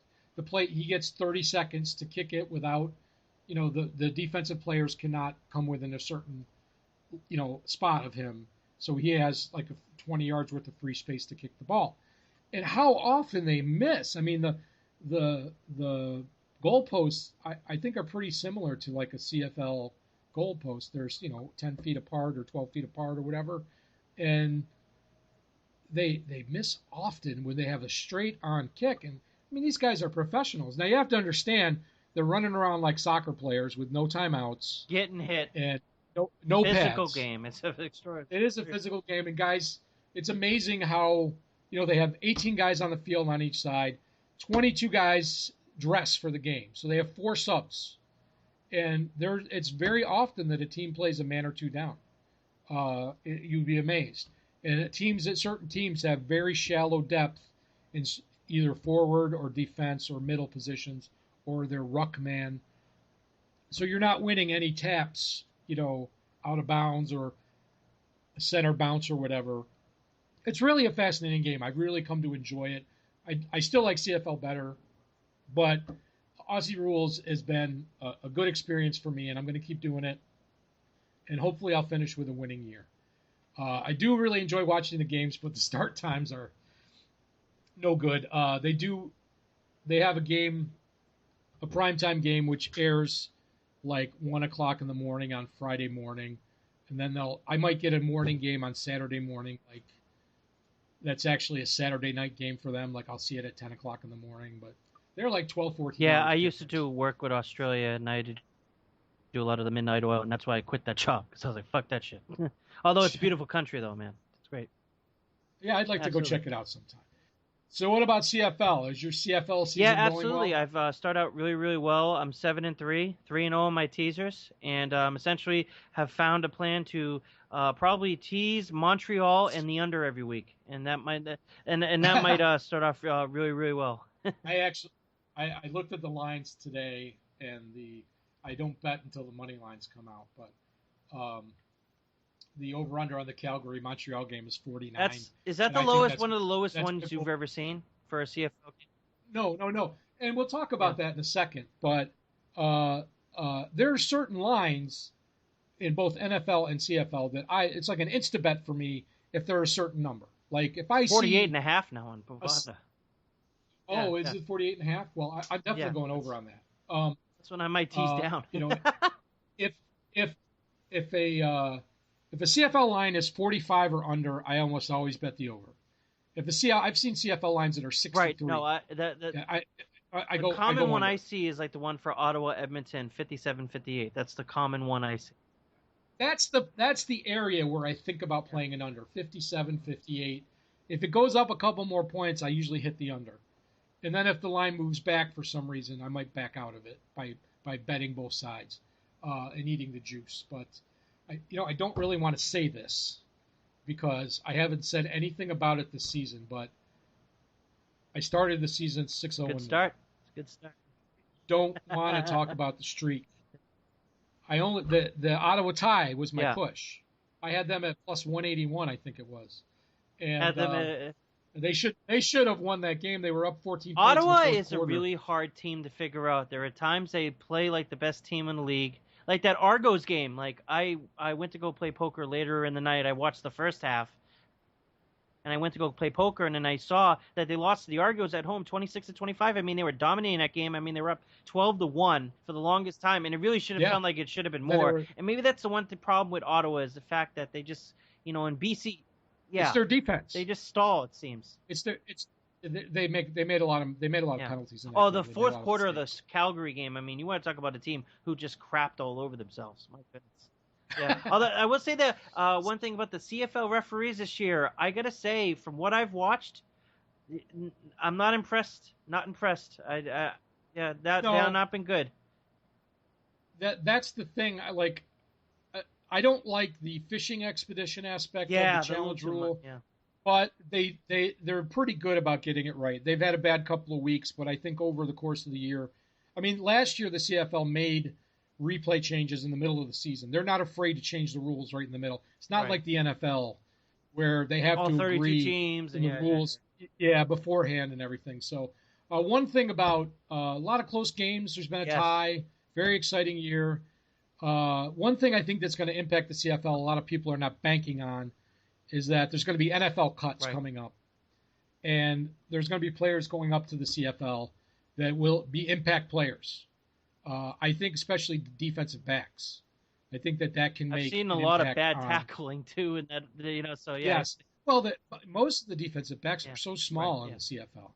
30 seconds to kick it without, the defensive players cannot come within a certain, spot of him. So he has like 20 yards worth of free space to kick the ball. And how often they miss. I mean, the goalposts I think are pretty similar to like a CFL goalpost. There's 10 feet apart or 12 feet apart or whatever, and they miss often when they have a straight on kick. And I mean, these guys are professionals. Now you have to understand they're running around like soccer players with no timeouts, Getting hit, and no physical pads. game. It's extraordinary. It is a physical game, and guys, it's amazing how they have 18 guys on the field on each side, 22 guys dress for the game, so they have 4 subs, and it's very often that a team plays a man or two down. You'd be amazed. And certain teams have very shallow depth in either forward or defense or middle positions, or their ruck man. So you're not winning any taps, out of bounds or a center bounce or whatever. It's really a fascinating game. I've really come to enjoy it. I still like CFL better, but Aussie Rules has been a good experience for me, and I'm going to keep doing it. And hopefully I'll finish with a winning year. I do really enjoy watching the games, but the start times are no good. They have a primetime game, which airs like 1 o'clock in the morning on Friday morning. And then I might get a morning game on Saturday morning. Like that's actually a Saturday night game for them. Like I'll see it at 10 o'clock in the morning, but they're like 12, 14 Yeah, hours I used difference. to do work with Australia, and I did do a lot of the midnight oil, and that's why I quit that job, because I was like, fuck that shit. Although it's a beautiful country, though, man. It's great. Yeah, I'd like Absolutely. to go check it out sometime. So what about CFL? Is your CFL season Yeah, going absolutely. well? I've started out really, really well. I'm 7-3, 3-0 on my teasers, and essentially have found a plan to probably tease Montreal and the under every week, and that might start off really, really well. I looked at the lines today, and I don't bet until the money lines come out, but the over/under on the Calgary Montreal game is 49. Is that the lowest, one of the lowest ones you've ever seen for a CFL game? No. And we'll talk about that in a second. But there are certain lines in both NFL and CFL that it's like an insta bet for me if they're a certain number. Like if I 48.5 now on Bovada. Is it 48.5? Well, I'm definitely going over on that. That's when I might tease down. if a CFL line is 45 or under, I almost always bet the over. I've seen CFL lines that are Right. 63. No, I the go common one under. I see is like the one for Ottawa, Edmonton, 57-58. That's the common one I see. That's the area where I think about playing an under 57, 58. If it goes up a couple more points, I usually hit the under. And then if the line moves back for some reason, I might back out of it by betting both sides and eating the juice. But I don't really want to say this because I haven't said anything about it this season. But I started the season 6-0. Good start. Good start. Don't want to talk about the streak. The Ottawa tie was my push. I had them at plus 181, I think it was, and they should have won that game. They were up 14 points. Ottawa in the is quarter. a really hard team to figure out. There are times they play like the best team in the league, like that Argos game. Like I went to go play poker later in the night. I watched the first half. And I went to go play poker, and then I saw that they lost to the Argos at home, 26-25. I mean, they were dominating that game. I mean, they were up 12-1 for the longest time, and it really should have felt like it should have been more. And maybe that's the one problem with Ottawa is the fact that they just, in BC, it's their defense. They just stall. It seems they made a lot of penalties. In that game. The fourth quarter of the Calgary game. I mean, you want to talk about a team who just crapped all over themselves. My goodness. Yeah. Although I will say that one thing about the CFL referees this year, I gotta say, from what I've watched, I'm not impressed. Not impressed. They have not been good. That's the thing. I don't like the fishing expedition aspect of the challenge rule. But they're pretty good about getting it right. They've had a bad couple of weeks, but I think over the course of the year, I mean, last year the CFL made replay changes in the middle of the season. They're not afraid to change the rules right in the middle. It's not like the NFL where they have to agree teams in the rules beforehand and everything. So one thing about a lot of close games, there's been a tie, very exciting year. One thing I think that's going to impact the CFL, a lot of people are not banking on, is that there's going to be NFL cuts coming up. And there's going to be players going up to the CFL that will be impact players. I think especially defensive backs. I think that can make. I've seen a lot of bad tackling too, and that So yes. Well, most of the defensive backs are so small in the CFL,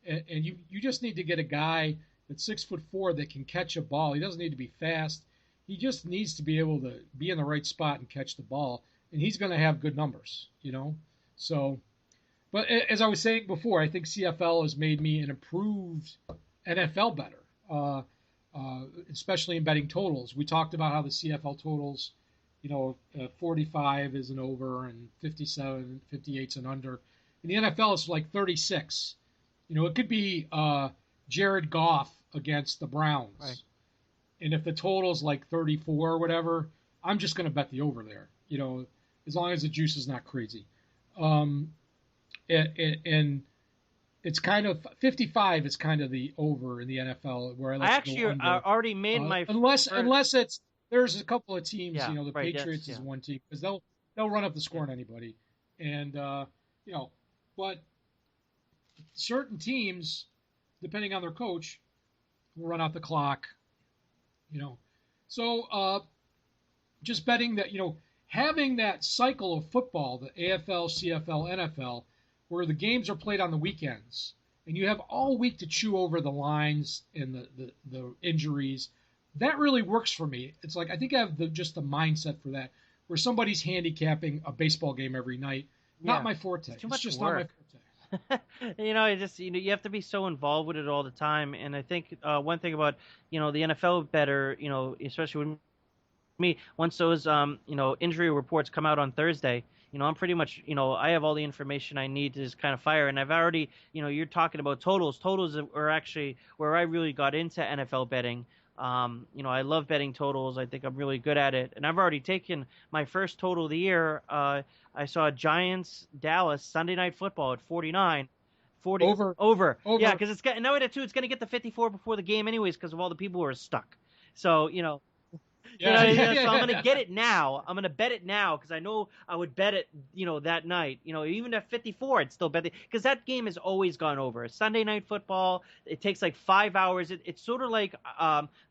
and you just need to get a guy that's 6'4" that can catch a ball. He doesn't need to be fast. He just needs to be able to be in the right spot and catch the ball, and he's going to have good numbers. So. But as I was saying before, I think CFL has made me an improved NFL bettor. Especially in betting totals. We talked about how the CFL totals, 45 is an over and 57, 58 is an under. In the NFL, it's like 36. It could be Jared Goff against the Browns. Right. And if the total's like 34 or whatever, I'm just going to bet the over there, as long as the juice is not crazy. And it's kind of 55 is kind of the over in the NFL where I already made my unless there's a couple of teams, the Patriots is one team because they'll run up the score on anybody, and but certain teams, depending on their coach, will run out the clock, So just betting that having that cycle of football, the AFL, CFL, NFL. Where the games are played on the weekends, and you have all week to chew over the lines and the injuries, that really works for me. It's like I think I have just the mindset for that, where somebody's handicapping a baseball game every night. Not my forte. It's just work. Not my forte. You have to be so involved with it all the time. And I think one thing about the NFL bettor, especially with me, once those injury reports come out on Thursday. I'm pretty much, I have all the information I need to just kind of fire. And I've already, you're talking about totals. Totals are actually where I really got into NFL betting. I love betting totals. I think I'm really good at it. And I've already taken my first total of the year. I saw Giants-Dallas Sunday Night Football at 49. 40 over. Yeah, because it's got now at 2. It's going to get the 54 before the game anyways because of all the people who are stuck. So, So I'm going to get it now. I'm going to bet it now because I know I would bet it, that night. Even at 54, I'd still bet it because that game has always gone over. Sunday Night Football, it takes like 5 hours. It's sort of like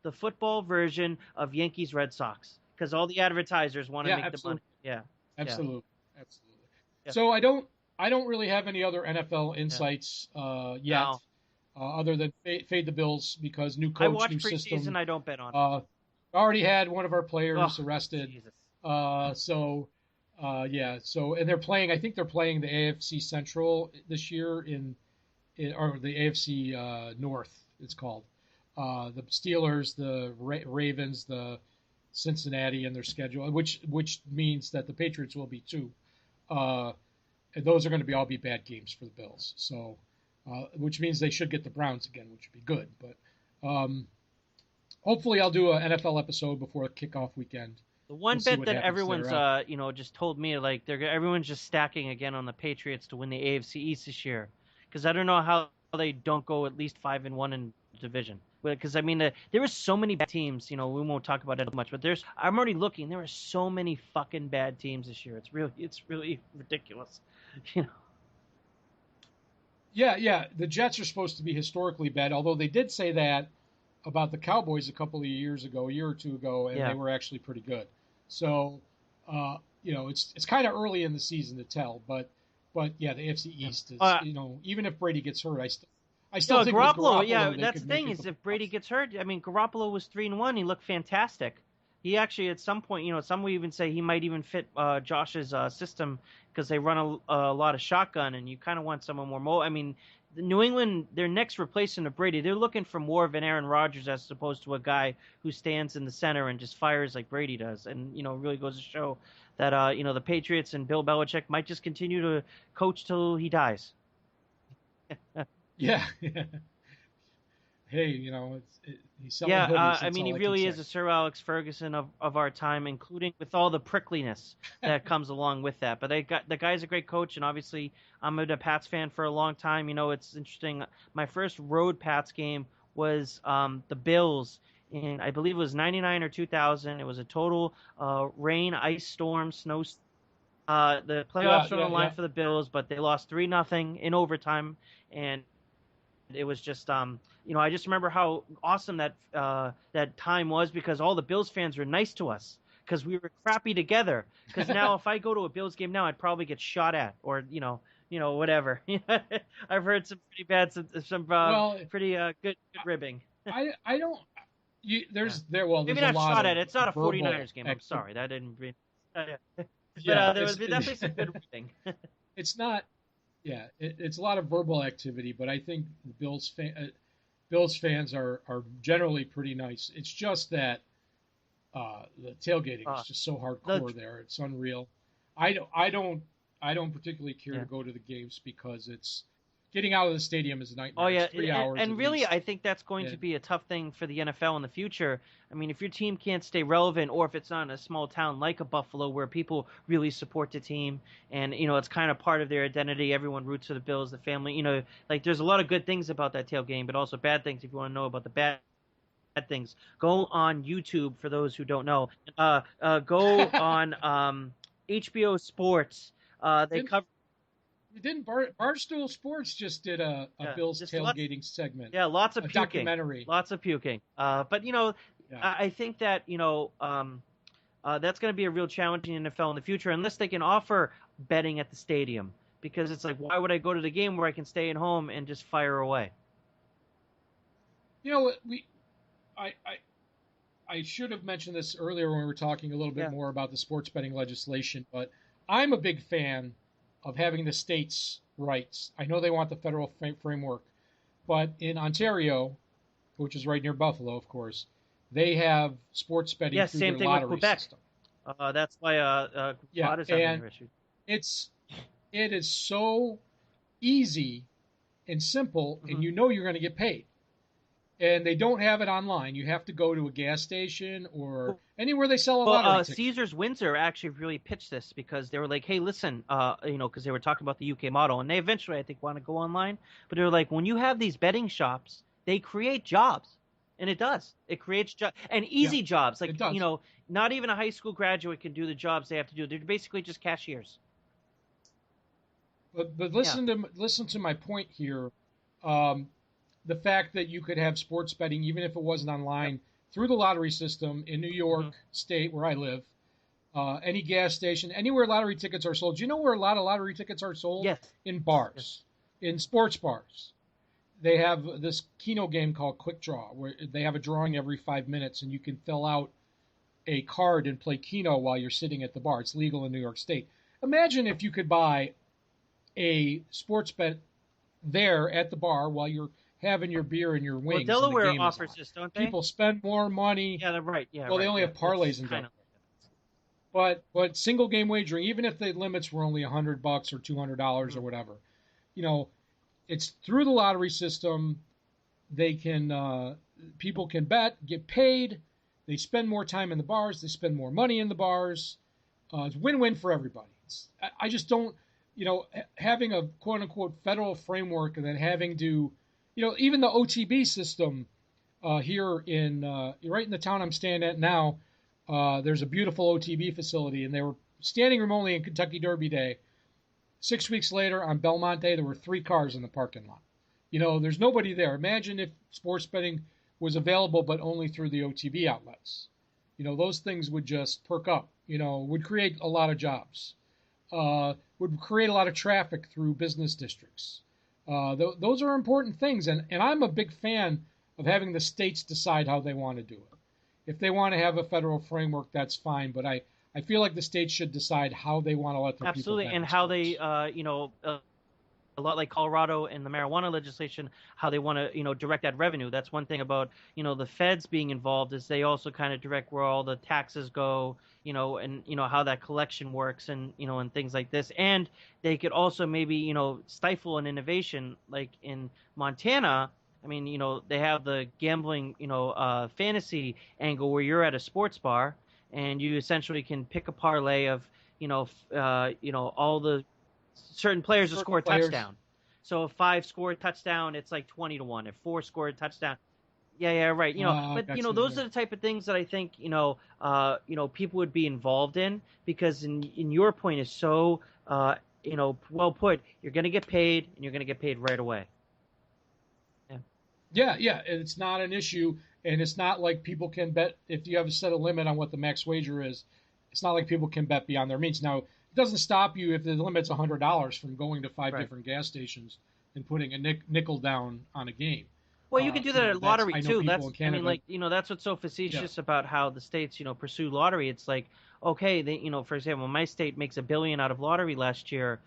the football version of Yankees-Red Sox. because all the advertisers want to Yeah, make the money. absolutely. Yeah, yeah, Absolutely. Absolutely. yeah, So I don't really have any other NFL yeah. insights yet, No, other than fade the Bills because new I coach, watch new preseason. system. I don't bet on it. Uh, already had one of our Oh, players arrested. Jesus. So yeah. So and they're playing. I think they're playing the AFC Central this year or the AFC North. It's called the Steelers, the Ravens, the Cincinnati, and their schedule, which means that the Patriots will be too. Uh, and those are going to be all be bad games for the Bills. So, which means they should get the Browns again, which would be good. But hopefully, I'll do an NFL episode before kickoff weekend. The We'll one see bet what that happens everyone's there. just told me like everyone's just stacking again on the Patriots to win the AFC East this year, because I don't know how they don't go at least 5-1 in the division. Because I mean, there are so many bad teams. We won't talk about it much, but I'm already looking. There are so many fucking bad teams this year. It's really ridiculous. You know. Yeah, yeah. The Jets are supposed to be historically bad, although they did say that about the Cowboys a couple of years ago, a year or two ago, and they Yeah. were actually pretty good. So, it's kind of early in the season to tell, but yeah, the AFC Yeah. East is even if Brady gets hurt, I still think with Garoppolo. Yeah, Garoppolo they that's could the make thing it to is the if Brady playoffs. gets hurt, I mean, Garoppolo was 3-1. He looked fantastic. He actually, at some point, some would even say he might even fit Josh's system because they run a lot of shotgun, and you kind of want someone more. I mean, the New England, their next replacement of Brady, they're looking for more of an Aaron Rodgers as opposed to a guy who stands in the center and just fires like Brady does. And really goes to show that the Patriots and Bill Belichick might just continue to coach till he dies. Yeah, hey, he's selling Yeah, hoodies. I That's mean, he all I can really say. is a Sir Alex Ferguson of our time, including with all the prickliness that comes along with that. But the guy's a great coach, and obviously, I'm a Pats fan for a long time. It's interesting. My first road Pats game was the Bills, in I believe it was '99 or 2000. It was a total rain, ice storm, snow. The Yeah, playoffs were on yeah, the line yeah. for the Bills, but they lost 3-0 in overtime, and it was just I just remember how awesome that time was because all the Bills fans were nice to us because we were crappy together. Because now if I go to a Bills game now, I'd probably get shot at or whatever. I've heard some pretty bad some Well, pretty good ribbing. I don't. Yeah. There's Maybe a not lot shot of at. It's not a verbal 49ers game. I'm activity. sorry, that didn't. Yeah. But Yeah, there was definitely some good ribbing. it's not. Yeah, it's a lot of verbal activity, but I think the Bills fans are generally pretty nice. It's just that the tailgating is uh, just so the hardcore there. It's unreal. I don't particularly care yeah. to go to the games because it's getting out of the stadium is a Oh nightmare. It's yeah, 3 hours and at really, least. I think that's going to And be a tough thing for the NFL in the future. I mean, if your team can't stay relevant, or if it's not in a small town like a Buffalo where people really support the team, and it's kind of part of their identity. Everyone roots for the Bills, the family. Like there's a lot of good things about that tailgame, but also bad things. If you want to know about the bad things, go on YouTube. For those who don't know, go on HBO Sports. They didn't cover. didn't Barstool Sports just did a Yeah, Bills just lots. tailgating segment, Yeah, lots of a puking, documentary. lots of puking. But Yeah. I think that that's going to be a real challenge in the NFL in the future, unless they can offer betting at the stadium. Because it's like, why would I go to the game where I can stay at home and just fire away? You know what I should have mentioned this earlier when we were talking a little bit Yeah. more about the sports betting legislation, but I'm a big fan of having the states' rights. I know they want the federal framework, but in Ontario, which is right near Buffalo, of course, they have sports betting Yeah, through same their thing with lottery Quebec. system. That's why Yeah, is having and their issue. it's it is so easy and simple, and Hmm. you know you're going to get paid. And they don't have it online. You have to go to a gas station or anywhere they sell a Well, lottery ticket. Caesars Windsor actually really pitched this because they were like, "Hey, listen, because they were talking about the UK model, and they eventually, I think, want to go online. But they were like, when you have these betting shops, they create jobs, and it does. It creates jobs and Yeah, easy jobs. Like it does. not even a high school graduate can do the jobs they have to do. They're basically just cashiers. But Yeah, listen to my point here. Um, the fact that you could have sports betting, even if it wasn't yep, online, through the lottery system in New York State, where I live. Any gas station, anywhere lottery tickets are sold. Do you know where a lot of lottery tickets are sold? Yes. In bars, Yes. in sports bars. They have this Keno game called Quick Draw, where they have a drawing every 5 minutes, and you can fill out a card and play Keno while you're sitting at the bar. It's legal in New York State. Imagine if you could buy a sports bet there at the bar while you're having your beer and your wings. Well, Delaware and the game offers this, don't they? People spend more money. Yeah, they're right. Yeah. Well, right. they only have parlays in Delaware. But single game wagering, even if the limits were only $100 or $200 or whatever, it's through the lottery system. They can people can bet, get paid. They spend more time in the bars. They spend more money in the bars. It's win-win for everybody. I just don't, having a quote-unquote federal framework and then having to, even the OTB system here right in the town I'm staying at now, there's a beautiful OTB facility, and they were standing room only in Kentucky Derby Day. 6 weeks later, on Belmont Day, there were 3 cars in the parking lot. There's nobody there. Imagine if sports betting was available, but only through the OTB outlets. Those things would just perk up. Would create a lot of jobs. Would create a lot of traffic through business districts. Those are important things, and I'm a big fan of having the states decide how they want to do it. If they want to have a federal framework, that's fine, but I feel like the states should decide how they want to let their people bet. Absolutely, and how they, a lot like Colorado and the marijuana legislation, how they want to, direct that revenue. That's one thing about, the feds being involved, is they also kind of direct where all the taxes go, and, how that collection works, and, and things like this. And they could also maybe, stifle an innovation like in Montana. I mean, they have the gambling, fantasy angle where you're at a sports bar and you essentially can pick a parlay of, all the certain players to score a touchdown. So if 5 score a touchdown, it's like 20-1. If 4 score a touchdown, yeah, right. But those are the type of things that I think people would be involved in, because in your point is so well put. You're going to get paid, and you're going to get paid right away. Yeah, and it's not an issue, and it's not like people can bet if you have a set a limit on what the max wager is. It's not like people can bet beyond their means. Now, it doesn't stop you if the limit's $100 from going to 5 different gas stations and putting a nickel down on a game. Well, you can do that at lottery too. That's Canada, that's what's so facetious about how the states, pursue lottery. It's like, okay, they, for example, my state makes $1 billion out of lottery last year.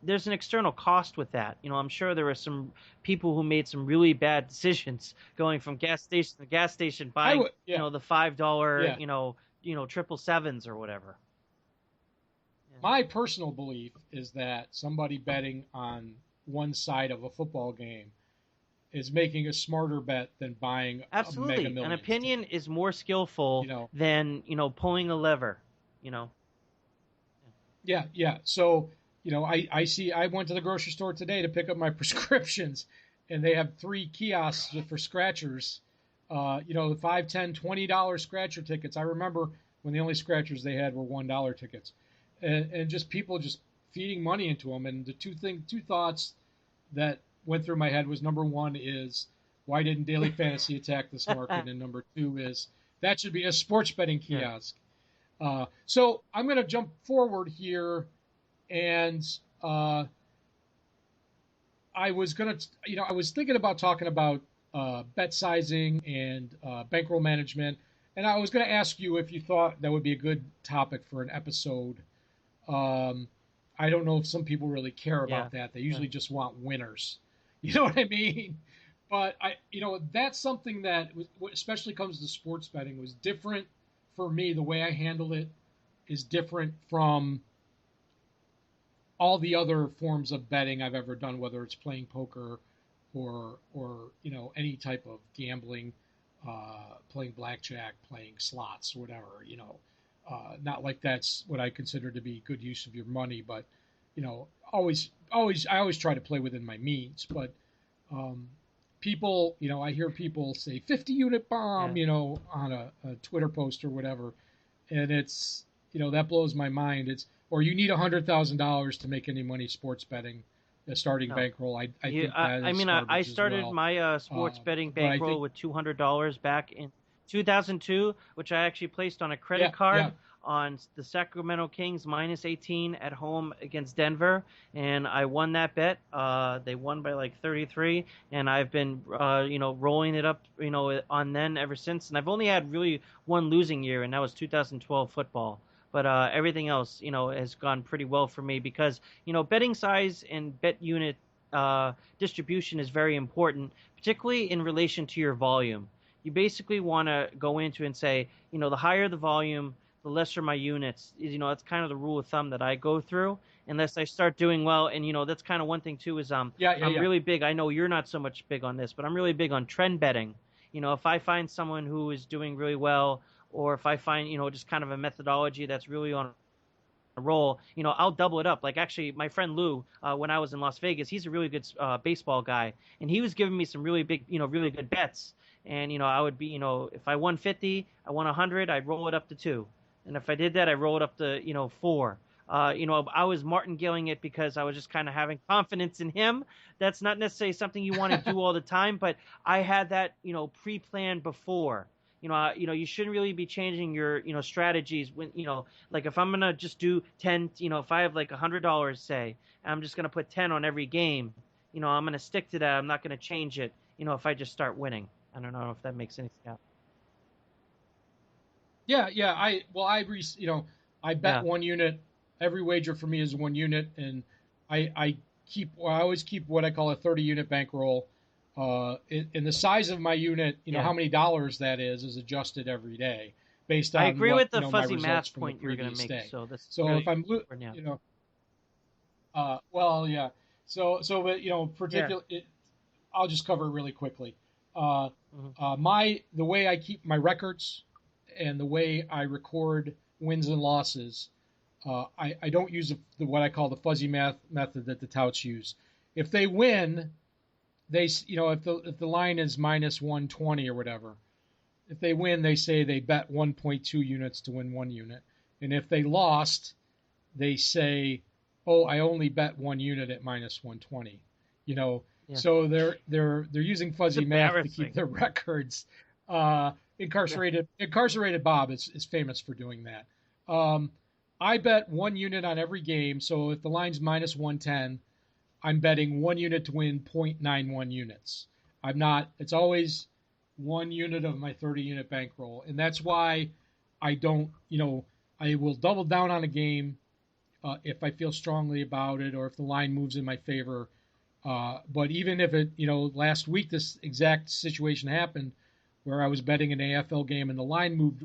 There's an external cost with that. I'm sure there were some people who made some really bad decisions going from gas station to gas station buying, the $5, 777s or whatever. My personal belief is that somebody betting on one side of a football game is making a smarter bet than buying Absolutely. a Mega Millions. An opinion is more skillful than, pulling a lever, Yeah. So, I went to the grocery store today to pick up my prescriptions, and they have 3 kiosks for scratchers. The $5, $10, $20 scratcher tickets. I remember when the only scratchers they had were $1 tickets. And just people just feeding money into them. And the two thoughts that went through my head was, number one is, why didn't Daily Fantasy attack this market? And number 2 is, that should be a sports betting kiosk. So I'm going to jump forward here, and I was thinking about talking about bet sizing and bankroll management, and I was going to ask you if you thought that would be a good topic for an episode. I don't know if some people really care about that. They usually just want winners. You know what I mean? But that's something that, especially comes to sports betting, was different for me. The way I handle it is different from all the other forms of betting I've ever done, whether it's playing poker or any type of gambling, playing blackjack, playing slots, or whatever. Not like that's what I consider to be good use of your money, but I always try to play within my means. But people, I hear people say 50-unit bomb, on a Twitter post or whatever, and it's, that blows my mind. Or you need $100,000 to make any money sports betting, the starting bankroll. I think that is I started my sports betting bankroll with $200 back in 2002, which I actually placed on a credit Yeah, yeah. card on the Sacramento Kings minus 18 at home against Denver, and I won that bet. They won by like 33, and I've been, rolling it up, on then ever since. And I've only had really one losing year, and that was 2012 football. But everything else, has gone pretty well for me because, betting size and bet unit distribution is very important, particularly in relation to your volume. You basically want to go into and say, the higher the volume, the lesser my units. That's kind of the rule of thumb that I go through, unless I start doing well. And that's kind of one thing too is Yeah, yeah, I'm yeah. really big. I know you're not so much big on this, but I'm really big on trend betting. If I find someone who is doing really well, or if I find just kind of a methodology that's really on roll, I'll double it up. Like actually, my friend Lou, when I was in Las Vegas, he's a really good baseball guy, and he was giving me some really big, really good bets. And I would be, if I won 50, I won 100, I'd roll it up to two, and if I did that, I roll it up to four. I was martingaling it because I was just kind of having confidence in him. That's not necessarily something you want to do all the time, but I had that pre-planned before. You shouldn't really be changing your strategies when like if I'm gonna just do 10, if I have like $100, say, and I'm just gonna put 10 on every game, I'm gonna stick to that. I'm not gonna change it. If I just start winning. I don't know if that makes any sense. Yeah, yeah. I bet Yeah, one unit. Every wager for me is one unit, and I always keep what I call a 30 unit bankroll. And the size of my unit, yeah. how many dollars that is adjusted every day based I on agree what with the my fuzzy results math from the point you were gonna previous make. day. So this is So if really I'm, important. Yeah, well, yeah. So, but yeah. particular, I'll just cover it really quickly. Uh, Hmm. the way I keep my records and the way I record wins and losses, I don't use what I call the fuzzy math method that the touts use. If they win, if the line is minus 120 or whatever, if they win, they say they bet 1.2 units to win 1 unit, and if they lost, they say, "Oh, I only bet 1 unit at minus 120." You know, Yeah. so they're using It's fuzzy math to keep embarrassing. their records. Yeah. Incarcerated Bob is famous for doing that. Um, I bet 1 unit on every game. So if the line's minus 110, I'm betting 1 unit to win 0.91 units. I'm not. It's always 1 unit of my 30 unit bankroll, and that's why I don't. I will double down on a game if I feel strongly about it or if the line moves in my favor. But even if last week this exact situation happened where I was betting an AFL game and the line moved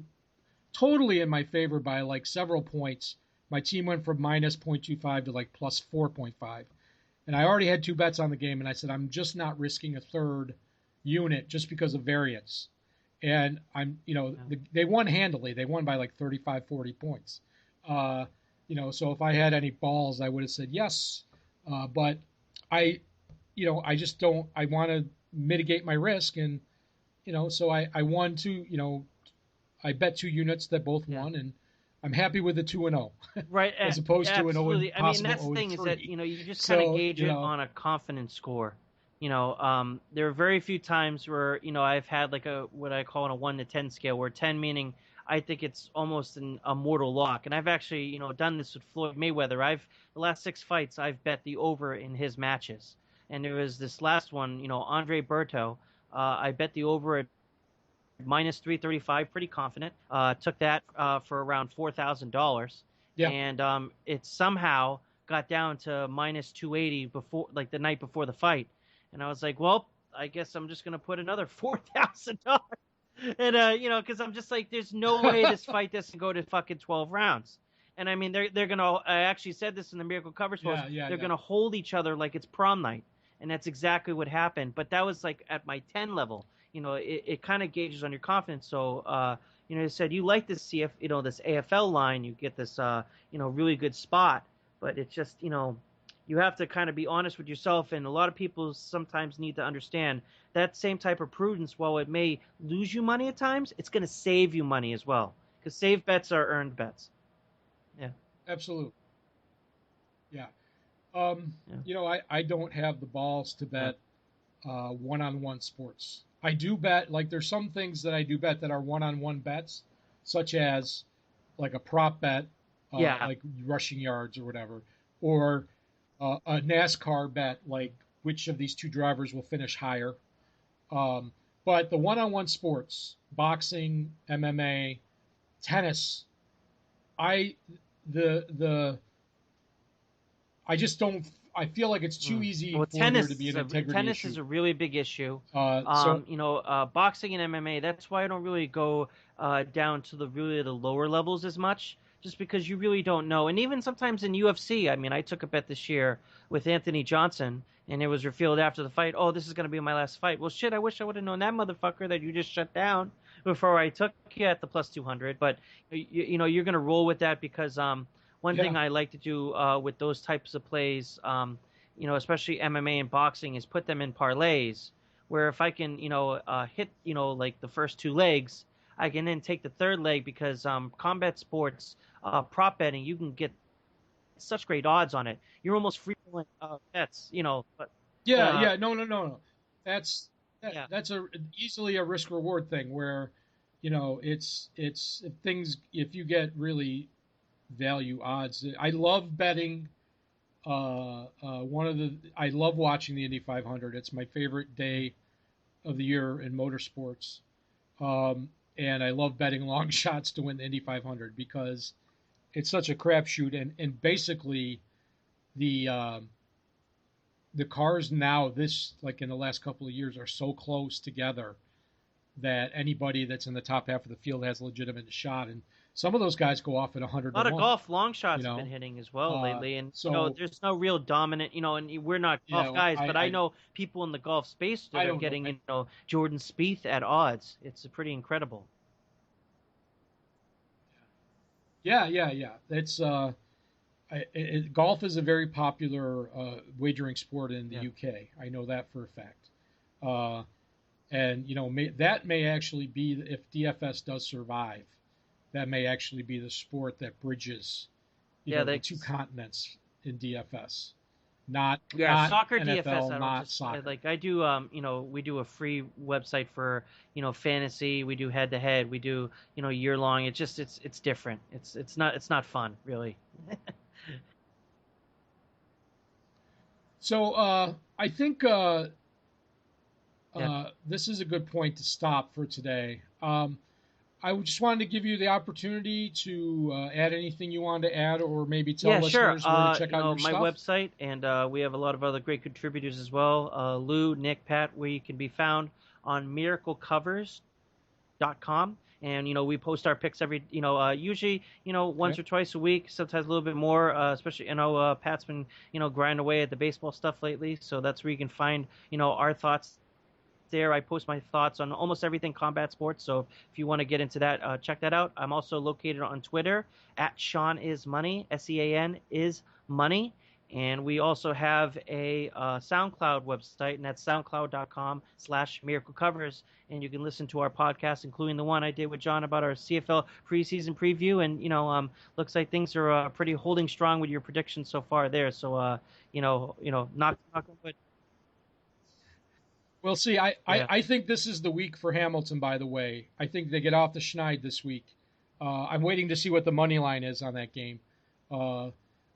totally in my favor by like several points. My team went from minus 0.25 to like plus 4.5. And I already had two bets on the game, and I said, I'm just not risking a third unit just because of variance. And Yeah. they won handily. They won by like 35, 40 points. Uh, so if I had any balls, I would have said yes. But I, I just don't. I want to mitigate my risk, and so I won two. I bet 2 units that both Yeah. won, and I'm happy with the 2-0 Right. as opposed to an 0 and Absolutely. I mean, possible that's the 0 and thing is that 3. you just kind of So gauge it on a confidence score. There are very few times where I've had like a what I call on a 1 to 10 scale, where 10 meaning I think it's almost a mortal lock. And I've actually done this with Floyd Mayweather. The last 6 fights I've bet the over in his matches, and there was this last one, Andre Berto. I bet the over at minus 335, pretty confident. Took that for around $4,000, yeah, and it somehow got down to minus 280 before, like the night before the fight, and I was like, well, I guess I'm just gonna put another $4,000, and because I'm just like, there's no way this fight doesn't go to fucking 12 rounds. And I mean, they're gonna. I actually said this in the Miracle Covers post. yeah, yeah, They're yeah. gonna hold each other like it's prom night, and that's exactly what happened. But that was like at my 10 level. It kind of gauges on your confidence. So, you said you like this this AFL line, you get this, really good spot, but it's just, you have to kind of be honest with yourself. And a lot of people sometimes need to understand that same type of prudence, while it may lose you money at times, it's going to save you money as well. Because save bets are earned bets. Yeah. Absolutely. Yeah. Yeah. I don't have the balls to Yeah. bet one-on-one sports. I do bet, like, there's some things that I do bet that are one-on-one bets, such as like a prop bet, Yeah. like rushing yards or whatever, or a NASCAR bet, like which of these two drivers will finish higher. Um, but the one-on-one sports, boxing, MMA, tennis, I the I just don't. I feel like it's too easy Well, for there to be an integrity tennis issue. is a really big issue. So Boxing and MMA. That's why I don't really go down to the lower levels as much, just because you really don't know. And even sometimes in UFC, I mean, I took a bet this year with Anthony Johnson, and it was revealed after the fight, oh, this is going to be my last fight. Well, shit, I wish I would have known that motherfucker that you just shut down before I took you at the plus 200. But you're going to roll with that because one yeah, thing I like to do with those types of plays, especially MMA and boxing, is put them in parlays. Where if I can, hit, like the first two legs, I can then take the third leg because combat sports, prop betting, you can get such great odds on it. You're almost free rolling bets, But yeah. No. That's yeah, that's a easily a risk reward thing where, it's if you get really value odds. I love betting. I love watching the Indy 500. It's my favorite day of the year in motorsports. And I love betting long shots to win the Indy 500 because it's such a crapshoot. And basically the the cars now, this like in the last couple of years, are so close together that anybody that's in the top half of the field has a legitimate shot. And some of those guys go off at a 100 to lot of 1. golf long You shots have been know, hitting as well uh, lately, and so there's no real dominant, and we're not golf well, guys, but I know people in the golf space I that are don't know. getting, Jordan Spieth at odds. It's pretty incredible. Yeah. Golf is a very popular wagering sport in the Yeah. UK. I know that for a fact. Uh, and that may actually be, if DFS does survive, that may actually be the sport that bridges, Yeah, the two continents in DFS. Not Yeah, not soccer DFS. NFL, I don't not just soccer. like I do. We do a free website for fantasy. We do head to head. We do year long. It's different. It's not fun really. So I think Yeah. this is a good point to stop for today. I just wanted to give you the opportunity to add anything you wanted to add, or maybe tell Yeah, sure. listeners where to check out your My stuff. website, and we have a lot of other great contributors as well. Lou, Nick, Pat, where you can be found on miraclecovers.com. And we post our picks every usually once Okay. or twice a week, sometimes a little bit more, especially Pat's been grinding away at the baseball stuff lately, so that's where you can find our thoughts there. I post my thoughts on almost everything combat sports, so if you want to get into that, check that out. I'm also located on Twitter at Sean is Money, SEAN is Money. And we also have a SoundCloud website, and that's soundcloud.com/Miracle Covers. And you can listen to our podcast, including the one I did with John about our CFL preseason preview. And, looks like things are pretty holding strong with your predictions so far there. So, knock on wood. Well, see, I, I, Yeah. I think this is the week for Hamilton, by the way. I think they get off the schneid this week. I'm waiting to see what the money line is on that game. Uh,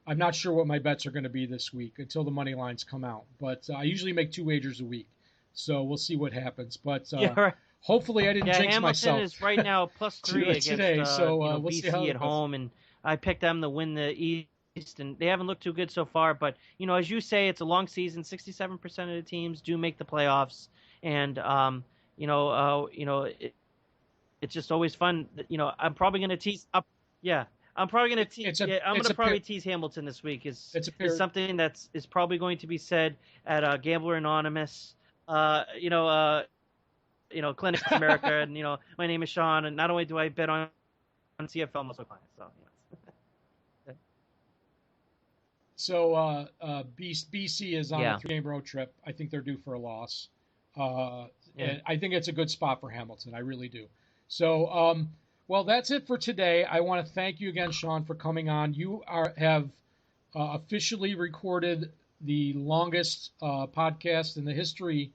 I'm not sure what my bets are going to be this week until the money lines come out. But I usually make 2 wagers a week. So we'll see what happens. But Yeah, right. hopefully I didn't Yeah, jinx Hamilton myself is right now plus to 3 it against today. So we'll see how BC it at goes. home, and I picked them to win the East, and they haven't looked too good so far. But as you say, it's a long season. 67% of the teams do make the playoffs, and it's just always fun. I'm probably going to tease up. Yeah, I'm probably going to tease. Yeah, I'm going to probably tease Hamilton this week. Is something is probably going to be said at Gambler Anonymous. Clinic America, and my name is Sean, and not only do I bet on CFL, I'm also a client. So BC is on Yeah. a 3-game road trip. I think they're due for a loss. Yeah. And I think it's a good spot for Hamilton. I really do. So, well, that's it for today. I want to thank you again, Sean, for coming on. You have officially recorded the longest podcast in the history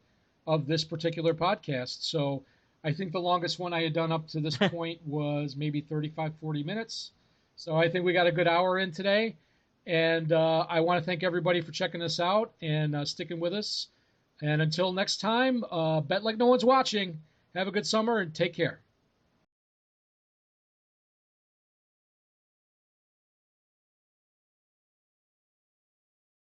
of this particular podcast. So I think the longest one I had done up to this point was maybe 35, 40 minutes. So I think we got a good hour in today. And I want to thank everybody for checking us out and sticking with us. And until next time, bet like no one's watching. Have a good summer and take care.